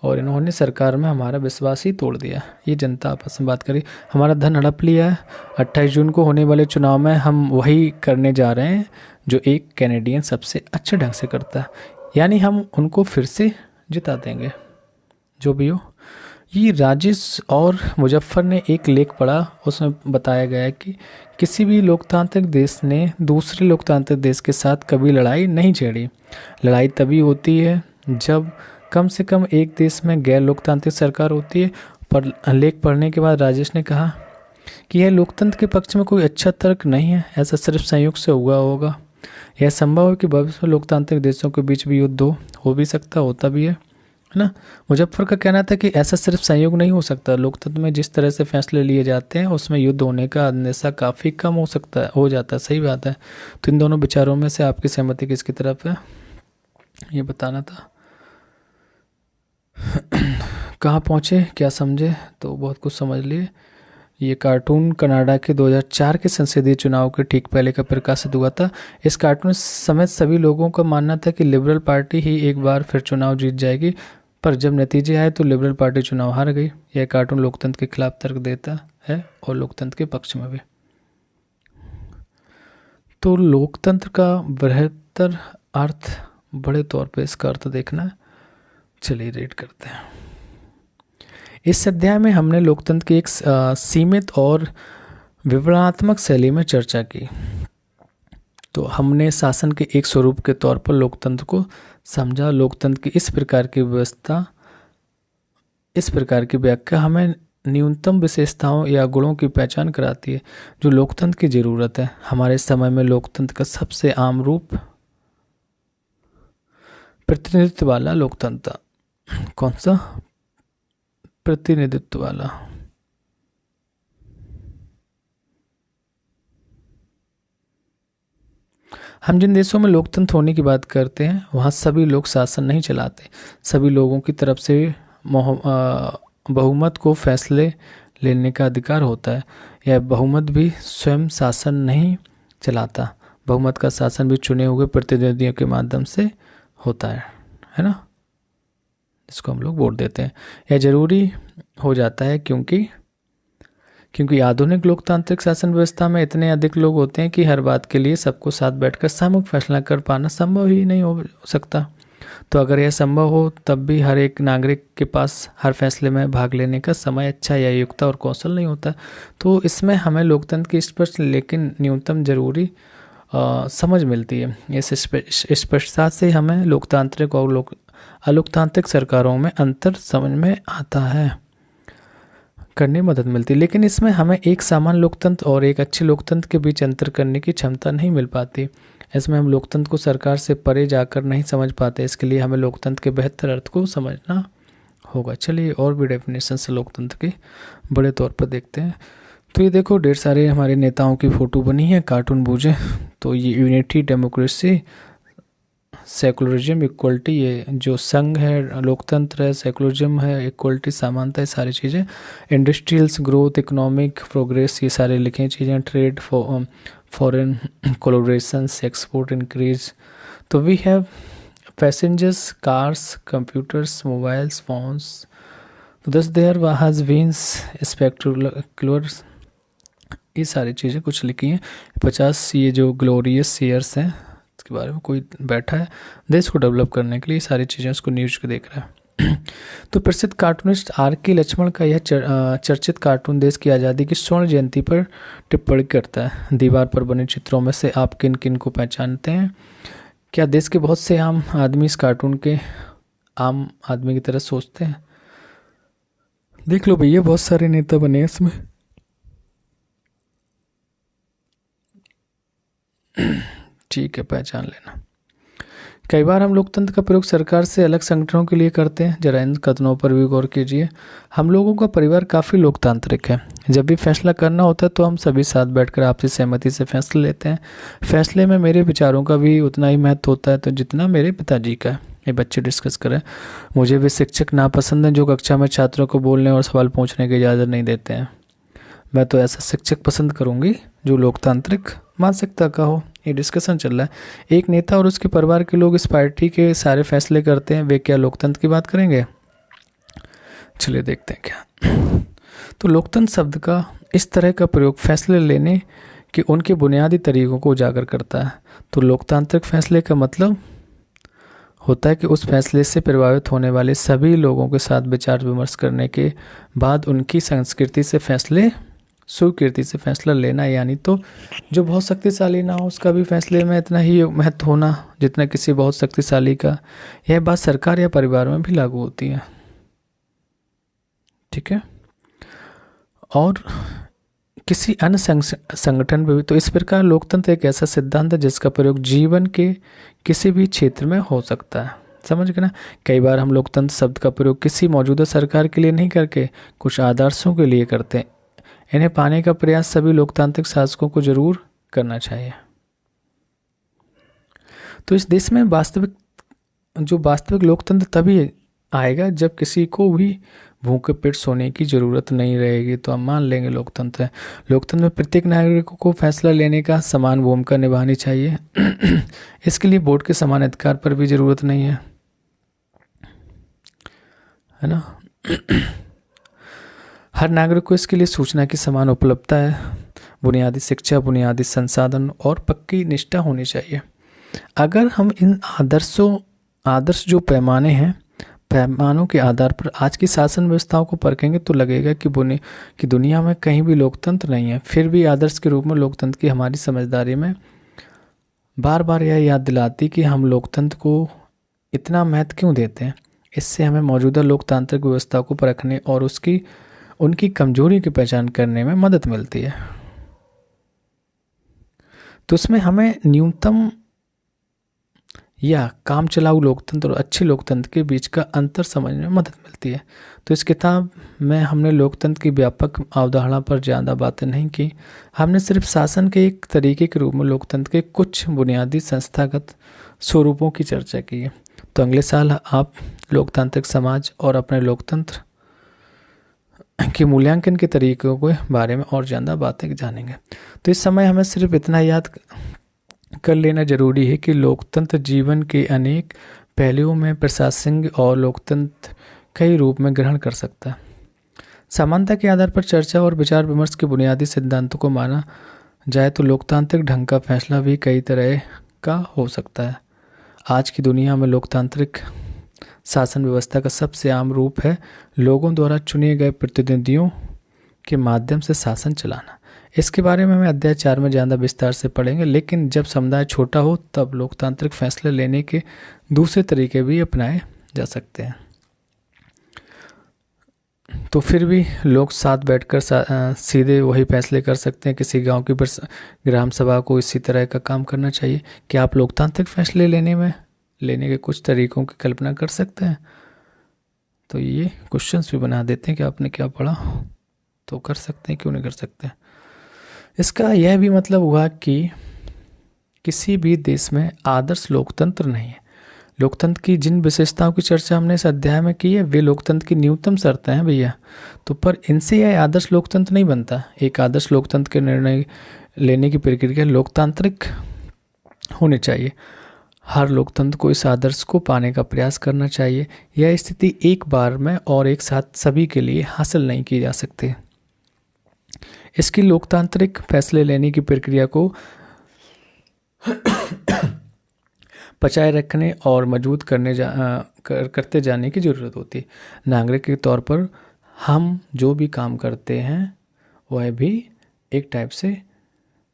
और इन्होंने सरकार में हमारा विश्वास ही तोड़ दिया। ये जनता आपस में बात करी, हमारा धन हड़प लिया है। 28 जून को होने वाले चुनाव में हम वही करने जा रहे हैं जो एक कैनेडियन सबसे अच्छे ढंग से करता है, यानी हम उनको फिर से जिता देंगे। जो भी हो, ये राजेश और मुजफ्फर ने एक लेख पढ़ा, उसमें बताया गया है कि किसी भी लोकतांत्रिक देश ने दूसरे लोकतांत्रिक देश के साथ कभी लड़ाई नहीं छेड़ी। लड़ाई तभी होती है जब कम से कम एक देश में गैर लोकतांत्रिक सरकार होती है। पर लेख पढ़ने के बाद राजेश ने कहा कि यह लोकतंत्र के पक्ष में कोई अच्छा तर्क नहीं है, ऐसा सिर्फ संयोग से हुआ होगा। यह संभव है कि भविष्य में लोकतांत्रिक देशों के बीच भी युद्ध हो भी सकता, होता भी है ना। मुजफ्फर का कहना था कि ऐसा सिर्फ संयोग नहीं हो सकता, लोकतंत्र में जिस तरह से फैसले लिए जाते हैं उसमें युद्ध होने का अंदेशा काफ़ी कम हो जाता है। सही बात है। तो इन दोनों विचारों में से आपकी सहमति किसकी तरफ है, ये बताना था। कहाँ पहुँचे, क्या समझे? तो बहुत कुछ समझ लिए। ये कार्टून कनाडा के 2004 के संसदीय चुनाव के ठीक पहले का प्रकाशित हुआ था। इस कार्टून समेत सभी लोगों का मानना था कि लिबरल पार्टी ही एक बार फिर चुनाव जीत जाएगी, पर जब नतीजे आए तो लिबरल पार्टी चुनाव हार गई। यह कार्टून लोकतंत्र के खिलाफ तर्क देता है और लोकतंत्र के पक्ष में भी। तो लोकतंत्र का बृहत्तर अर्थ, बड़े तौर पर इसका अर्थ देखना है। चलिए रीड करते हैं। इस अध्याय में हमने लोकतंत्र की एक सीमित और विवरणात्मक शैली में चर्चा की। तो हमने शासन के एक स्वरूप के तौर पर लोकतंत्र को समझा। लोकतंत्र की इस प्रकार की व्यवस्था, इस प्रकार की व्याख्या हमें न्यूनतम विशेषताओं या गुणों की पहचान कराती है जो लोकतंत्र की जरूरत है। हमारे समय में लोकतंत्र का सबसे आम रूप प्रतिनिधित्व वाला लोकतंत्र। कौन सा? प्रतिनिधित्व वाला। हम जिन देशों में लोकतंत्र होने की बात करते हैं वहाँ सभी लोग शासन नहीं चलाते। सभी लोगों की तरफ से बहुमत को फैसले लेने का अधिकार होता है। यह बहुमत भी स्वयं शासन नहीं चलाता। बहुमत का शासन भी चुने हुए प्रतिनिधियों के माध्यम से होता है ना, जिसको हम लोग वोट देते हैं। यह जरूरी हो जाता है क्योंकि आधुनिक लोकतांत्रिक शासन व्यवस्था में इतने अधिक लोग होते हैं कि हर बात के लिए सबको साथ बैठकर सामूहिक फैसला कर पाना संभव ही नहीं हो सकता। तो अगर यह संभव हो तब भी हर एक नागरिक के पास हर फैसले में भाग लेने का समय, अच्छा या योग्यता और कौशल नहीं होता। तो इसमें हमें लोकतंत्र की स्पष्ट लेकिन न्यूनतम जरूरी समझ मिलती है। इस स्पष्टता से हमें लोकतांत्रिक और अलोकतांत्रिक सरकारों में अंतर समझ में आता है, करने में मदद मिलती है। लेकिन इसमें हमें एक सामान्य लोकतंत्र और एक अच्छे लोकतंत्र के बीच अंतर करने की क्षमता नहीं मिल पाती। इसमें हम लोकतंत्र को सरकार से परे जाकर नहीं समझ पाते। इसके लिए हमें लोकतंत्र के बेहतर अर्थ को समझना होगा। चलिए और भी डेफिनेशन से लोकतंत्र की बड़े तौर पर देखते हैं। तो ये देखो ढेर सारे हमारे नेताओं की फ़ोटो बनी है, कार्टून बूझे। तो ये यूनिटी, डेमोक्रेसी, सेकुलरिज्म, इक्वलिटी, ये जो संघ है, लोकतंत्र है, सेकुलरिज्म है, इक्वलिटी, समानता, ये सारी चीज़ें, इंडस्ट्रियल्स ग्रोथ, इकोनॉमिक प्रोग्रेस, ये सारे लिखे चीज़ें, trade, foreign collaborations, export increase. तो we have passengers, cars, computers, mobiles, phones. तो दस देयर हैज़ बीन स्पेक्टेकुलर, ये सारी चीज़ें कुछ लिखी हैं। 50 ये जो ग्लोरियस ईयर्स हैं इसके बारे में कोई बैठा है देश को डेवलप करने के लिए, सारी चीज़ें उसको न्यूज़ को देख रहा है। तो प्रसिद्ध कार्टूनिस्ट R.K. लक्ष्मण का यह चर्चित कार्टून देश की आज़ादी की स्वर्ण जयंती पर टिप्पणी करता है। दीवार पर बने चित्रों में से आप किन किन को पहचानते हैं? क्या देश के बहुत से आम आदमी इस कार्टून के आम आदमी की तरह सोचते हैं? देख लो भैया, बहुत सारे नेता बने इसमें। ठीक है, पहचान लेना। कई बार हम लोकतंत्र का प्रयोग सरकार से अलग संगठनों के लिए करते हैं। जरा इन कथनों पर भी गौर कीजिए। हम लोगों का परिवार काफ़ी लोकतांत्रिक है। जब भी फैसला करना होता है तो हम सभी साथ बैठकर आपसी सहमति से फैसले लेते हैं। फैसले में मेरे विचारों का भी उतना ही महत्व होता है तो जितना मेरे पिताजी का है। ये बच्चे डिस्कस करें। मुझे वे शिक्षक नापसंद हैं जो कक्षा में छात्रों को बोलने और सवाल पूछने की इजाज़त नहीं देते हैं। मैं तो ऐसा शिक्षक पसंद करूँगी जो लोकतांत्रिक मानसिकता का हो। ये डिस्कशन चल रहा है। एक नेता और उसके परिवार के लोग इस पार्टी के सारे फैसले करते हैं। वे क्या लोकतंत्र की बात करेंगे? चलिए देखते हैं क्या। तो लोकतंत्र शब्द का इस तरह का प्रयोग फैसले लेने के उनके बुनियादी तरीकों को उजागर करता है। तो लोकतांत्रिक फैसले का मतलब होता है कि उस फैसले से प्रभावित होने वाले सभी लोगों के साथ विचार विमर्श करने के बाद उनकी संस्कृति से फैसले स्वीकृति से फैसला लेना। यानी तो जो बहुत शक्तिशाली ना हो उसका भी फैसले में इतना ही महत्व होना जितना किसी बहुत शक्तिशाली का। यह बात सरकार या परिवार में भी लागू होती है। ठीक है। और किसी अन्य संगठन में भी। तो इस प्रकार लोकतंत्र एक ऐसा सिद्धांत है जिसका प्रयोग जीवन के किसी भी क्षेत्र में हो सकता है। समझ गए ना? कई बार हम लोकतंत्र शब्द का प्रयोग किसी मौजूदा सरकार के लिए नहीं करके कुछ आदर्शों के लिए करते हैं। इन्हें पाने का प्रयास सभी लोकतांत्रिक शासकों को जरूर करना चाहिए। तो इस देश में वास्तविक लोकतंत्र तभी आएगा जब किसी को भी भूखे पेट सोने की जरूरत नहीं रहेगी। तो हम मान लेंगे लोकतंत्र है। लोकतंत्र में प्रत्येक नागरिक को फैसला लेने का समान भूमिका निभानी चाहिए। इसके लिए वोट के समान अधिकार पर भी जरूरत नहीं है ना? हर नागरिक को इसके लिए सूचना की समान उपलब्धता है। बुनियादी शिक्षा, बुनियादी संसाधन और पक्की निष्ठा होनी चाहिए। अगर हम इन आदर्श जो पैमानों के आधार पर आज की शासन व्यवस्थाओं को परखेंगे तो लगेगा कि दुनिया में कहीं भी लोकतंत्र नहीं है। फिर भी आदर्श के रूप में लोकतंत्र की हमारी समझदारी में बार बार यह याद दिलाती कि हम लोकतंत्र को इतना महत्व क्यों देते हैं। इससे हमें मौजूदा लोकतांत्रिक व्यवस्था को परखने और उनकी कमजोरी की पहचान करने में मदद मिलती है। तो इसमें हमें न्यूनतम या काम चलाऊ लोकतंत्र और अच्छे लोकतंत्र के बीच का अंतर समझने में मदद मिलती है। तो इस किताब में हमने लोकतंत्र की व्यापक अवधारणा पर ज़्यादा बातें नहीं की। हमने सिर्फ शासन के एक तरीके के रूप में लोकतंत्र के कुछ बुनियादी संस्थागत स्वरूपों की चर्चा की है। तो अगले साल आप लोकतांत्रिक समाज और अपने लोकतंत्र के मूल्यांकन के तरीकों के बारे में और ज़्यादा बातें जानेंगे। तो इस समय हमें सिर्फ इतना याद कर लेना जरूरी है कि लोकतंत्र जीवन के अनेक पहलुओं में प्रशासनिक और लोकतंत्र कई रूप में ग्रहण कर सकता है। समानता के आधार पर चर्चा और विचार विमर्श के बुनियादी सिद्धांतों को माना जाए तो लोकतांत्रिक ढंग का फैसला भी कई तरह का हो सकता है। आज की दुनिया में लोकतांत्रिक शासन व्यवस्था का सबसे आम रूप है लोगों द्वारा चुने गए प्रतिनिधियों के माध्यम से शासन चलाना। इसके बारे में हम अध्याय 4 में ज़्यादा विस्तार से पढ़ेंगे। लेकिन जब समुदाय छोटा हो तब लोकतांत्रिक फैसले लेने के दूसरे तरीके भी अपनाए जा सकते हैं। तो फिर भी लोग साथ बैठकर सीधे वही फैसले कर सकते हैं। किसी गांव की ग्राम सभा को इसी तरह का काम करना चाहिए। क्या आप लोकतांत्रिक फैसले लेने के कुछ तरीकों की कल्पना कर सकते हैं? तो ये क्वेश्चंस भी बना देते हैं कि आपने क्या पढ़ा, तो कर सकते हैं, क्यों नहीं कर सकते। इसका यह भी मतलब हुआ कि किसी भी देश में आदर्श लोकतंत्र नहीं है। लोकतंत्र की जिन विशेषताओं की चर्चा हमने इस अध्याय में की है वे लोकतंत्र की न्यूनतम शर्तें हैं भैया। तो पर इनसे यह आदर्श लोकतंत्र नहीं बनता। एक आदर्श लोकतंत्र के निर्णय लेने की प्रक्रिया लोकतांत्रिक होनी चाहिए। हर लोकतंत्र को इस आदर्श को पाने का प्रयास करना चाहिए। यह स्थिति एक बार में और एक साथ सभी के लिए हासिल नहीं की जा सकती। इसकी लोकतांत्रिक फैसले लेने की प्रक्रिया को पचाए रखने और मजबूत करते जाने की ज़रूरत होती है। नागरिक के तौर पर हम जो भी काम करते हैं वह भी एक टाइप से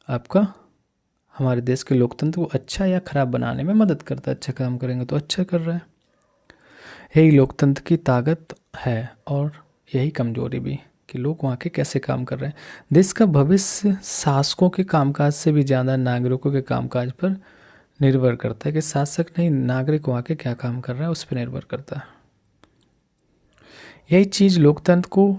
आपका हमारे देश के लोकतंत्र को अच्छा या खराब बनाने में मदद करता है। अच्छा काम करेंगे तो अच्छा कर रहा है। यही लोकतंत्र की ताकत है और यही कमजोरी भी, कि लोग वहाँ के कैसे काम कर रहे हैं। देश का भविष्य शासकों के कामकाज से भी ज़्यादा नागरिकों के कामकाज पर निर्भर करता है। कि शासक नहीं, नागरिक वहाँ के क्या काम कर रहा है उस पर निर्भर करता है। यही चीज़ लोकतंत्र को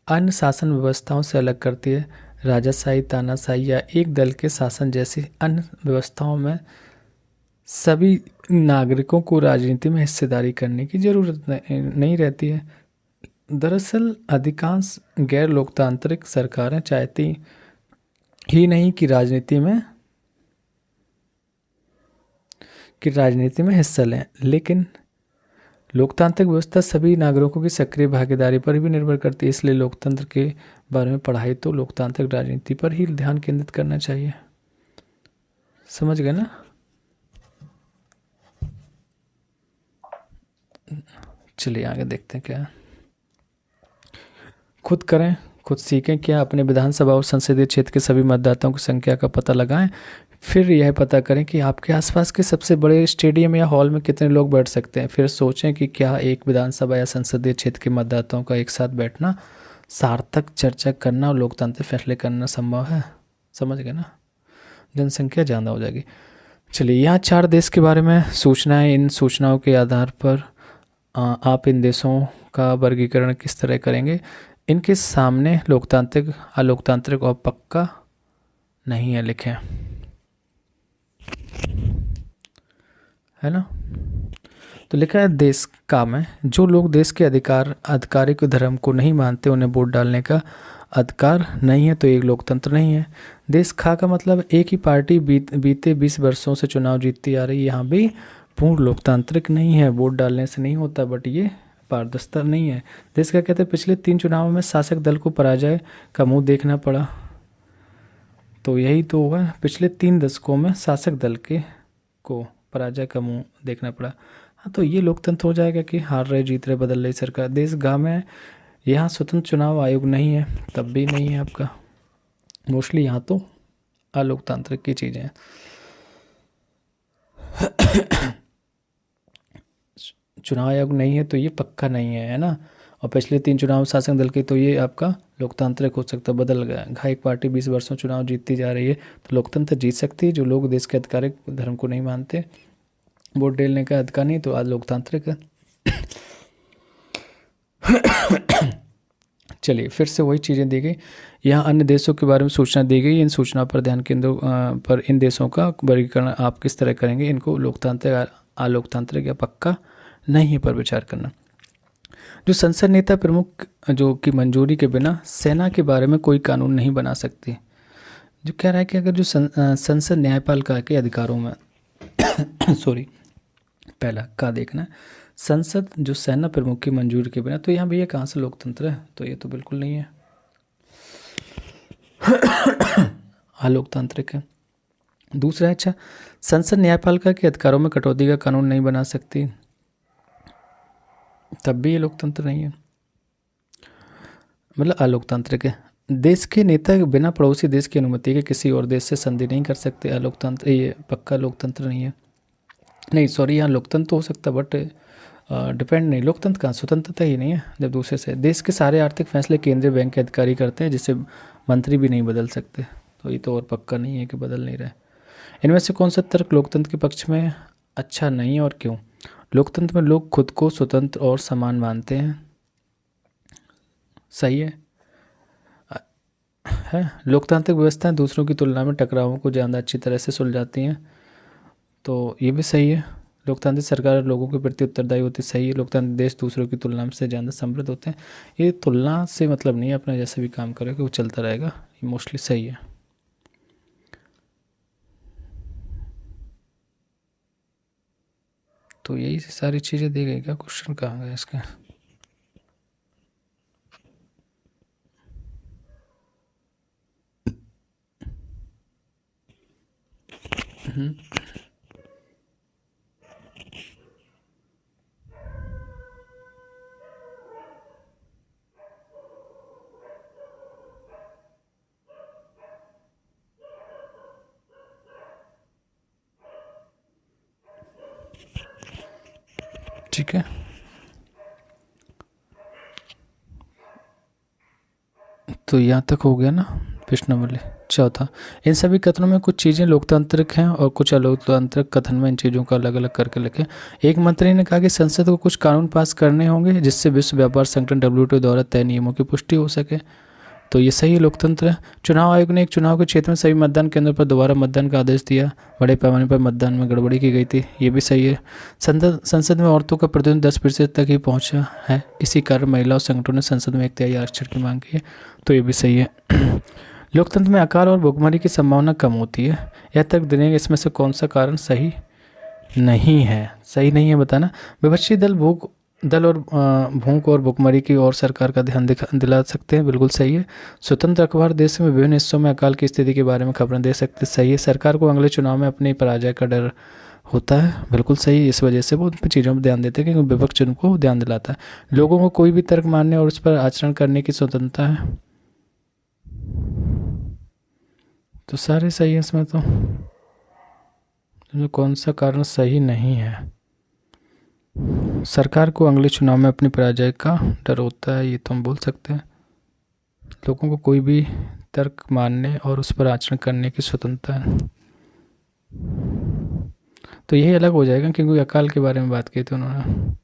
अन्य शासन व्यवस्थाओं से अलग करती है। राजाशाही, तानाशाही या एक दल के शासन जैसी अन्य व्यवस्थाओं में सभी नागरिकों को राजनीति में हिस्सेदारी करने की जरूरत नहीं रहती है। दरअसल अधिकांश गैर लोकतांत्रिक सरकारें चाहती ही नहीं कि राजनीति में हिस्सा लें, लेकिन लोकतांत्रिक व्यवस्था सभी नागरिकों की सक्रिय भागीदारी पर भी निर्भर करती है। इसलिए लोकतंत्र के बारे में पढ़ाई तो लोकतांत्रिक राजनीति पर ही ध्यान केंद्रित करना चाहिए। समझ गए ना? चलिए आगे देखते हैं क्या। खुद करें, खुद सीखें। क्या अपने विधानसभा और संसदीय क्षेत्र के सभी मतदाताओं की संख्या का पता लगाएं। फिर यह पता करें कि आपके आसपास के सबसे बड़े स्टेडियम या हॉल में कितने लोग बैठ सकते हैं। फिर सोचें कि क्या एक विधानसभा या संसदीय क्षेत्र के मतदाताओं का एक साथ बैठना, सार्थक चर्चा करना और लोकतांत्रिक फैसले करना संभव है। समझ गए ना? जनसंख्या ज़्यादा हो जाएगी। चलिए, यहाँ 4 देश के बारे में सूचनाएं। इन सूचनाओं के आधार पर आप इन देशों का वर्गीकरण किस तरह करेंगे। इनके सामने लोकतांत्रिक, अलोकतांत्रिक और पक्का नहीं है लिखें, है ना? तो लिखा है देश का में जो लोग देश के आधिकारिक धर्म को नहीं मानते उन्हें वोट डालने का अधिकार नहीं है, तो एक लोकतंत्र नहीं है। देश खा का मतलब एक ही पार्टी बीते 20 वर्षों से चुनाव जीतती आ रही है। यहाँ भी पूर्ण लोकतांत्रिक नहीं है, वोट डालने से नहीं होता, बट ये पारदर्शिता नहीं है। देश का कहते हैं पिछले 3 चुनावों में शासक दल को पराजय का मुंह देखना पड़ा। तो यही तो होगा, पिछले 3 दशकों में शासक दल को पराजय का मुंह देखना पड़ा। हाँ, तो ये लोकतंत्र हो जाएगा कि हार रहे जीत रहे बदल रही सरकार। देश गाँव में यहाँ स्वतंत्र चुनाव आयोग नहीं है, तब भी नहीं है आपका। मोस्टली यहाँ तो अलोकतांत्रिक की चीज़ें हैं। चुनाव आयोग नहीं है तो ये पक्का नहीं है ना। और पिछले 3 चुनाव शासक दल के, तो ये आपका लोकतांत्रिक हो सकता है। बदल गया, एक पार्टी 20 वर्षों चुनाव जीतती जा रही है, तो लोकतंत्र जीत सकती है। जो लोग देश के आधिकारिक धर्म को नहीं मानते, वोट डालने का अधिकार नहीं, तो आज लोकतांत्रिक है। चलिए, फिर से वही चीज़ें दी गई। यहाँ अन्य देशों के बारे में सूचना दी गई। इन सूचना पर ध्यान केंद्र पर इन देशों का वर्गीकरण आप किस तरह करेंगे। इनको लोकतांत्रिक, अलोकतांत्रिक या पक्का नहीं पर विचार करना। जो संसद नेता प्रमुख जो की मंजूरी के बिना सेना के बारे में कोई कानून नहीं बना सकती। जो कह रहा है कि अगर जो संसद न्यायपालिका के अधिकारों में सॉरी, पहला का देखना, संसद जो सेना प्रमुख की मंजूरी के बिना, तो यहाँ भैया कहाँ से लोकतंत्र है? तो ये तो बिल्कुल नहीं है, अलोकतांत्रिक है। दूसरा है, अच्छा, संसद न्यायपालिका के अधिकारों में कटौती का कानून नहीं बना सकती, तब भी ये लोकतंत्र नहीं है, मतलब अलोकतांत्रिक है। देश के नेता बिना पड़ोसी देश की अनुमति के किसी और देश से संधि नहीं कर सकते, अलोकतंत्र, ये पक्का लोकतंत्र नहीं है। नहीं सॉरी, यहाँ लोकतंत्र तो हो सकता, बट डिपेंड नहीं, लोकतंत्र कहाँ, स्वतंत्रता ही नहीं है जब दूसरे से। देश के सारे आर्थिक फैसले केंद्रीय बैंक के अधिकारी करते हैं, जिससे मंत्री भी नहीं बदल सकते। तो ये तो और पक्का नहीं है कि बदल नहीं रहे। इनमें से कौन सा तर्क लोकतंत्र के पक्ष में अच्छा नहीं है और क्यों? लोकतंत्र में लोग खुद को स्वतंत्र और समान मानते हैं। सही है। लोकतांत्रिक व्यवस्थाएं दूसरों की तुलना में टकरावों को ज़्यादा अच्छी तरह से सुलझाती हैं, तो ये भी सही है। लोकतांत्रिक सरकार लोगों के प्रति उत्तरदायी होती, सही है। लोकतांत्रिक देश दूसरों की तुलना में से ज़्यादा समृद्ध होते हैं। ये तुलना से मतलब नहीं है, अपना जैसे भी काम करेगा वो चलता रहेगा, ये मोस्टली सही है। तो यही सारी चीज़ें दी गई। क्या क्वेश्चन कहाँ गए इसके? ठीक है, तो यहाँ तक हो गया ना प्रश्न वाले। चौथा, इन सभी कथनों में कुछ चीज़ें लोकतांत्रिक हैं और कुछ अलोकतांत्रिक कथन में इन चीज़ों का अलग अलग करके लिखें। एक मंत्री ने कहा कि संसद को कुछ कानून पास करने होंगे जिससे विश्व व्यापार संगठन WTO द्वारा तय नियमों की पुष्टि हो सके, तो ये सही लोकतंत्र है। चुनाव आयोग ने एक चुनाव के क्षेत्र में सभी मतदान केंद्रों पर दोबारा मतदान का आदेश दिया। बड़े पैमाने पर मतदान में गड़बड़ी की गई थी, ये भी सही है। संसद में औरतों का प्रतिनिधित्व 10% तक ही पहुंचा है, इसी कारण महिलाओं संगठनों ने संसद में 1/3 आरक्षण की मांग की है, तो ये भी सही है। लोकतंत्र में अकाल और भुखमरी की संभावना कम होती है, यह तर्क देने के इसमें से कौन सा कारण सही नहीं है? सही नहीं है बताना। विपक्षी दल और भूख और भुखमरी की ओर सरकार का ध्यान दिला सकते हैं, बिल्कुल सही है। स्वतंत्र अखबार देश में विभिन्न हिस्सों में अकाल की स्थिति के बारे में खबरें दे सकते, सही है। सरकार को अगले चुनाव में अपनी पराजय का डर होता है, बिल्कुल सही। इस वजह से वो उन चीज़ों पर ध्यान देते हैं क्योंकि विपक्ष उनको ध्यान दिलाता है। लोगों को कोई भी तर्क मानने और उस पर आचरण करने की स्वतंत्रता है, तो सारे सही है इसमें। तो कौन सा कारण सही नहीं है? सरकार को अगले चुनाव में अपनी पराजय का डर होता है, ये तो हम बोल सकते हैं। लोगों को कोई भी तर्क मानने और उस पर आचरण करने की स्वतंत्रता है, तो यही अलग हो जाएगा क्योंकि अकाल के बारे में बात की थी उन्होंने।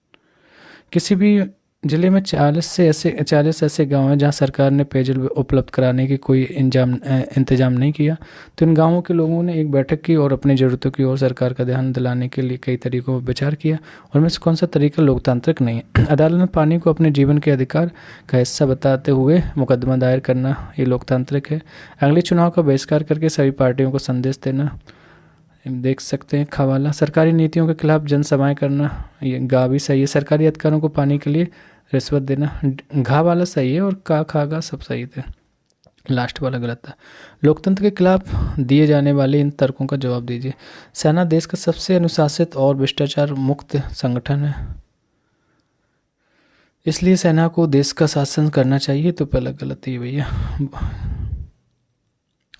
किसी भी जिले में 40 ऐसे गांव हैं जहां सरकार ने पेयजल उपलब्ध कराने की कोई इंतजाम नहीं किया, तो इन गांवों के लोगों ने एक बैठक की और अपनी ज़रूरतों की ओर सरकार का ध्यान दिलाने के लिए कई तरीकों पर विचार किया, और में से कौन सा तरीका लोकतांत्रिक नहीं है? अदालत में पानी को अपने जीवन के अधिकार का हिस्सा बताते हुए मुकदमा दायर करना, ये लोकतांत्रिक है। अगले चुनाव का बहिष्कार करके सभी पार्टियों को संदेश देना, देख सकते हैं। खवाला, सरकारी नीतियों के खिलाफ जनसभाएं करना, ये गा भी सही है। सरकारी अधिकारों को पाने के लिए रिश्वत देना, घा वाला सही है, और का खागा सब सही थे, लास्ट वाला गलत था। लोकतंत्र के खिलाफ दिए जाने वाले इन तर्कों का जवाब दीजिए। सेना देश का सबसे अनुशासित और भ्रष्टाचार मुक्त संगठन है, इसलिए सेना को देश का शासन करना चाहिए, तो पहला गलत ही भैया,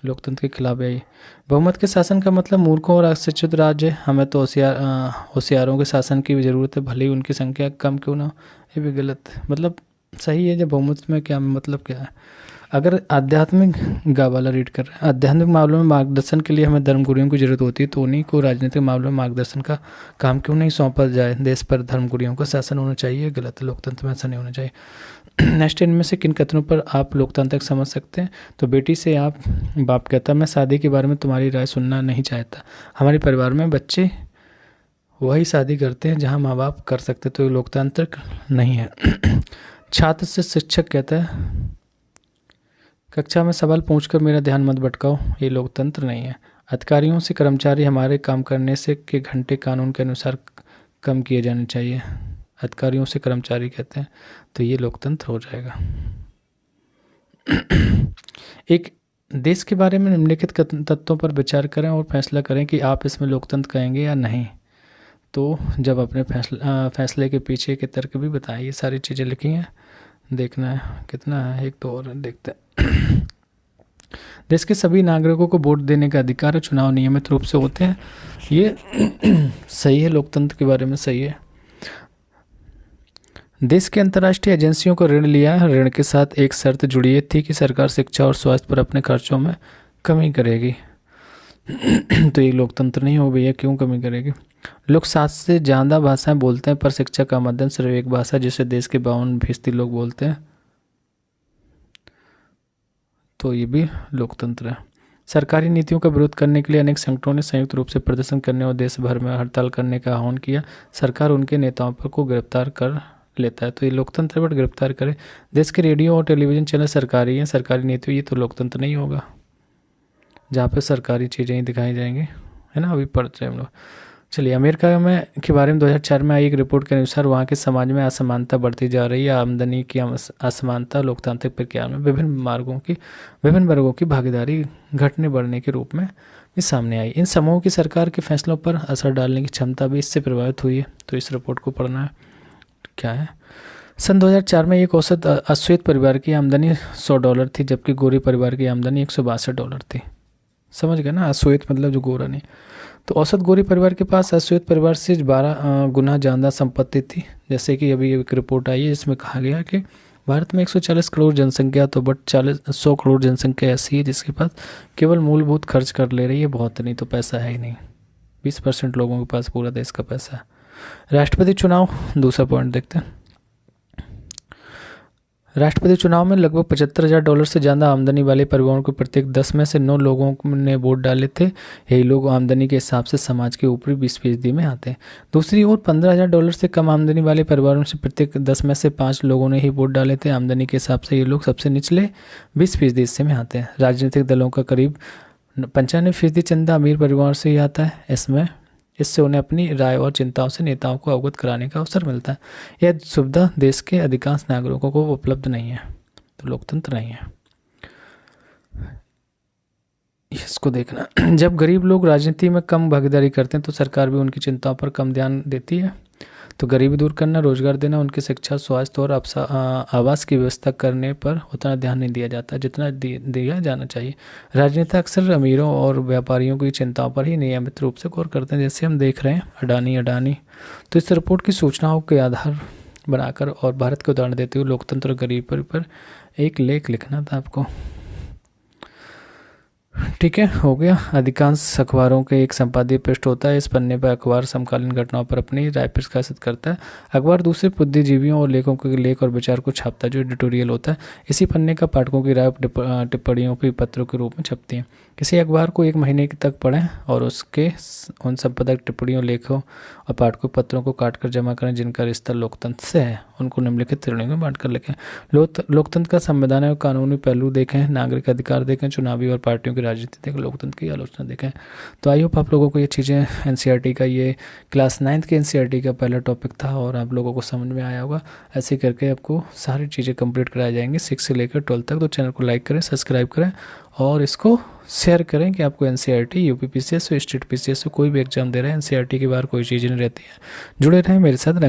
लोकतंत्र के खिलाफ है ये। बहुमत के शासन का मतलब मूर्खों और अशिक्षित राज्य, हमें तो होशियारों के शासन की भी ज़रूरत है, भले ही उनकी संख्या कम क्यों ना हो, ये भी गलत है। मतलब सही है, जब बहुमत में क्या मतलब क्या है? अगर आध्यात्मिक गा वाला रीड कर रहे हैं, आध्यात्मिक मामलों में मार्गदर्शन के लिए हमें धर्मगुरुओं की जरूरत होती है, तो उन्हीं को राजनीतिक मामलों में मार्गदर्शन का काम क्यों नहीं सौंपा जाए? देश पर धर्मगुरुओं का शासन होना चाहिए, गलत है, लोकतंत्र में ऐसा नहीं होना चाहिए। नेक्स्ट, इनमें से किन कथनों पर आप लोकतांत्रिक समझ सकते हैं? तो बेटी से आप बाप कहता, मैं शादी के बारे में तुम्हारी राय सुनना नहीं चाहता, हमारे परिवार में बच्चे वही शादी करते हैं जहां माँ बाप कर सकते, तो ये लोकतांत्रिक नहीं है। छात्र से शिक्षक कहता है, कक्षा में सवाल पूछकर मेरा ध्यान मत भटकाओ, ये लोकतंत्र नहीं है। अधिकारियों से कर्मचारी हमारे काम करने से के घंटे कानून के अनुसार कम किए जाने चाहिए, अधिकारियों से कर्मचारी कहते हैं, तो ये लोकतंत्र हो जाएगा। एक देश के बारे में निम्नलिखित तत्वों पर विचार करें और फैसला करें कि आप इसमें लोकतंत्र कहेंगे या नहीं। तो जब अपने फैसले के पीछे के तर्क भी बताएं, ये सारी चीज़ें लिखी हैं, देखना है कितना है, एक तो और देखते हैं। देश के सभी नागरिकों को वोट देने का अधिकार, चुनाव नियमित रूप से होते हैं, ये सही है, लोकतंत्र के बारे में सही है। देश की अंतर्राष्ट्रीय एजेंसियों को ऋण लिया है। ऋण के साथ एक शर्त जुड़ी ये थी कि सरकार शिक्षा और स्वास्थ्य पर अपने खर्चों में कमी करेगी। तो ये लोकतंत्र नहीं हो भैया, क्यों कमी करेगी? लोग 7 से ज़्यादा भाषाएं बोलते हैं पर शिक्षा का माध्यम सिर्फ एक भाषा जिसे देश के 52% लोग बोलते हैं। तो ये भी लोकतंत्र है। सरकारी नीतियों का विरोध करने के लिए अनेक संगठनों ने संयुक्त रूप से प्रदर्शन करने और देश भर में हड़ताल करने का आह्वान किया। सरकार उनके नेताओं पर को गिरफ्तार कर लेता है। तो ये लोकतंत्र पर गिरफ्तार करे। देश के रेडियो और टेलीविज़न चैनल सरकारी हैं, सरकारी नीति, ये तो लोकतंत्र नहीं होगा जहाँ पे सरकारी चीज़ें ही दिखाई जाएंगी, है ना। अभी पढ़ते हैं हम लोग। चलिए, अमेरिका में के बारे में 2004 में आई एक रिपोर्ट के अनुसार वहाँ के समाज में असमानता बढ़ती जा रही है। आमदनी की असमानता लोकतांत्रिक प्रक्रिया में विभिन्न वर्गों की भागीदारी घटने बढ़ने के रूप में भी सामने आई। इन समूहों की सरकार के फैसलों पर असर डालने की क्षमता भी इससे प्रभावित हुई है। तो इस रिपोर्ट को पढ़ना है। क्या है? सन 2004 में एक औसत अश्वेत परिवार की आमदनी $100 थी, जबकि गोरे परिवार की आमदनी $162 थी। समझ गए ना, अश्वेत मतलब जो गोरा नहीं। तो औसत गोरे परिवार के पास अश्वेत परिवार से 12 गुना ज़्यादा संपत्ति थी। जैसे कि अभी एक रिपोर्ट आई है जिसमें कहा गया कि भारत में 140 करोड़ जनसंख्या, तो बट 100 करोड़ जनसंख्या ऐसी है जिसके पास केवल मूलभूत खर्च कर ले रही है, बहुत नहीं तो पैसा है ही नहीं। 20% लोगों के पास पूरा देश का पैसा है। राष्ट्रपति चुनाव, दूसरा पॉइंट देखते हैं। राष्ट्रपति चुनाव में लगभग $75,000 से ज़्यादा आमदनी वाले परिवारों के प्रत्येक 10 में से 9 लोगों ने वोट डाले थे। यही लोग आमदनी के हिसाब से समाज के ऊपरी 20% में आते हैं। दूसरी ओर $15,000 से कम आमदनी वाले परिवारों में से प्रत्येक 10 में से 5 लोगों ने ही वोट डाले थे। आमदनी के हिसाब से ये लोग सबसे निचले 20% हिस्से में आते हैं। राजनीतिक दलों का करीब 95% चंदा अमीर परिवार से ही आता है। इससे उन्हें अपनी राय और चिंताओं से नेताओं को अवगत कराने का अवसर मिलता है। यह सुविधा देश के अधिकांश नागरिकों को उपलब्ध नहीं है, तो लोकतंत्र नहीं है। इसको देखना। जब गरीब लोग राजनीति में कम भागीदारी करते हैं तो सरकार भी उनकी चिंताओं पर कम ध्यान देती है। तो गरीबी दूर करना, रोजगार देना, उनकी शिक्षा, स्वास्थ्य और आवास की व्यवस्था करने पर उतना ध्यान नहीं दिया जाता जितना दिया जाना चाहिए। राजनेता अक्सर अमीरों और व्यापारियों की चिंताओं पर ही नियमित रूप से गौर करते हैं, जैसे हम देख रहे हैं अडानी। तो इस रिपोर्ट की सूचनाओं के आधार बनाकर और भारत के उदाहरण देते हुए लोकतंत्र और गरीबी पर एक लेख लिखना था आपको। ठीक है, हो गया। अधिकांश अखबारों के एक संपादकीय पृष्ठ होता है। इस पन्ने पर अखबार समकालीन घटनाओं पर अपनी राय प्रकाशित करता है। अखबार दूसरे बुद्धिजीवियों और लेखकों के लेख और विचार को छापता है, जो एडिटोरियल होता है। इसी पन्ने का पाठकों की राय टिप्पणियों की पत्रों के रूप में छपती है। किसी अखबार को 1 महीने तक पढ़ें और उसके उन संपादक टिप्पणियों, लेखों और पाठकों पत्रों को काटकर जमा करें जिनका रिश्ता लोकतंत्र से है। उनको निम्नलिखित श्रेणियों में बांट कर लिखें। लोकतंत्र का संवैधानिक और कानूनी पहलू देखें, नागरिक अधिकार देखें, चुनावी और पार्टियों की राजनीति देखें, लोकतंत्र की आलोचना देखें। तो आई होप आप लोगों को ये चीज़ें एनसीईआरटी का, ये क्लास 9th के एनसीईआरटी का पहला टॉपिक था और आप लोगों को समझ में आया होगा। ऐसे करके आपको सारी चीज़ें कंप्लीट कराई जाएंगी 6 से लेकर 12 तक। तो चैनल को लाइक करें, सब्सक्राइब करें और इसको शेयर करें कि आपको एनसीईआरटी, यूपीपीसीएस, स्टेट पीसीएस कोई भी एग्जाम दे रहे हैं, एनसीईआरटी के बाहर कोई चीज़ नहीं रहती है। जुड़े रहें मेरे साथ।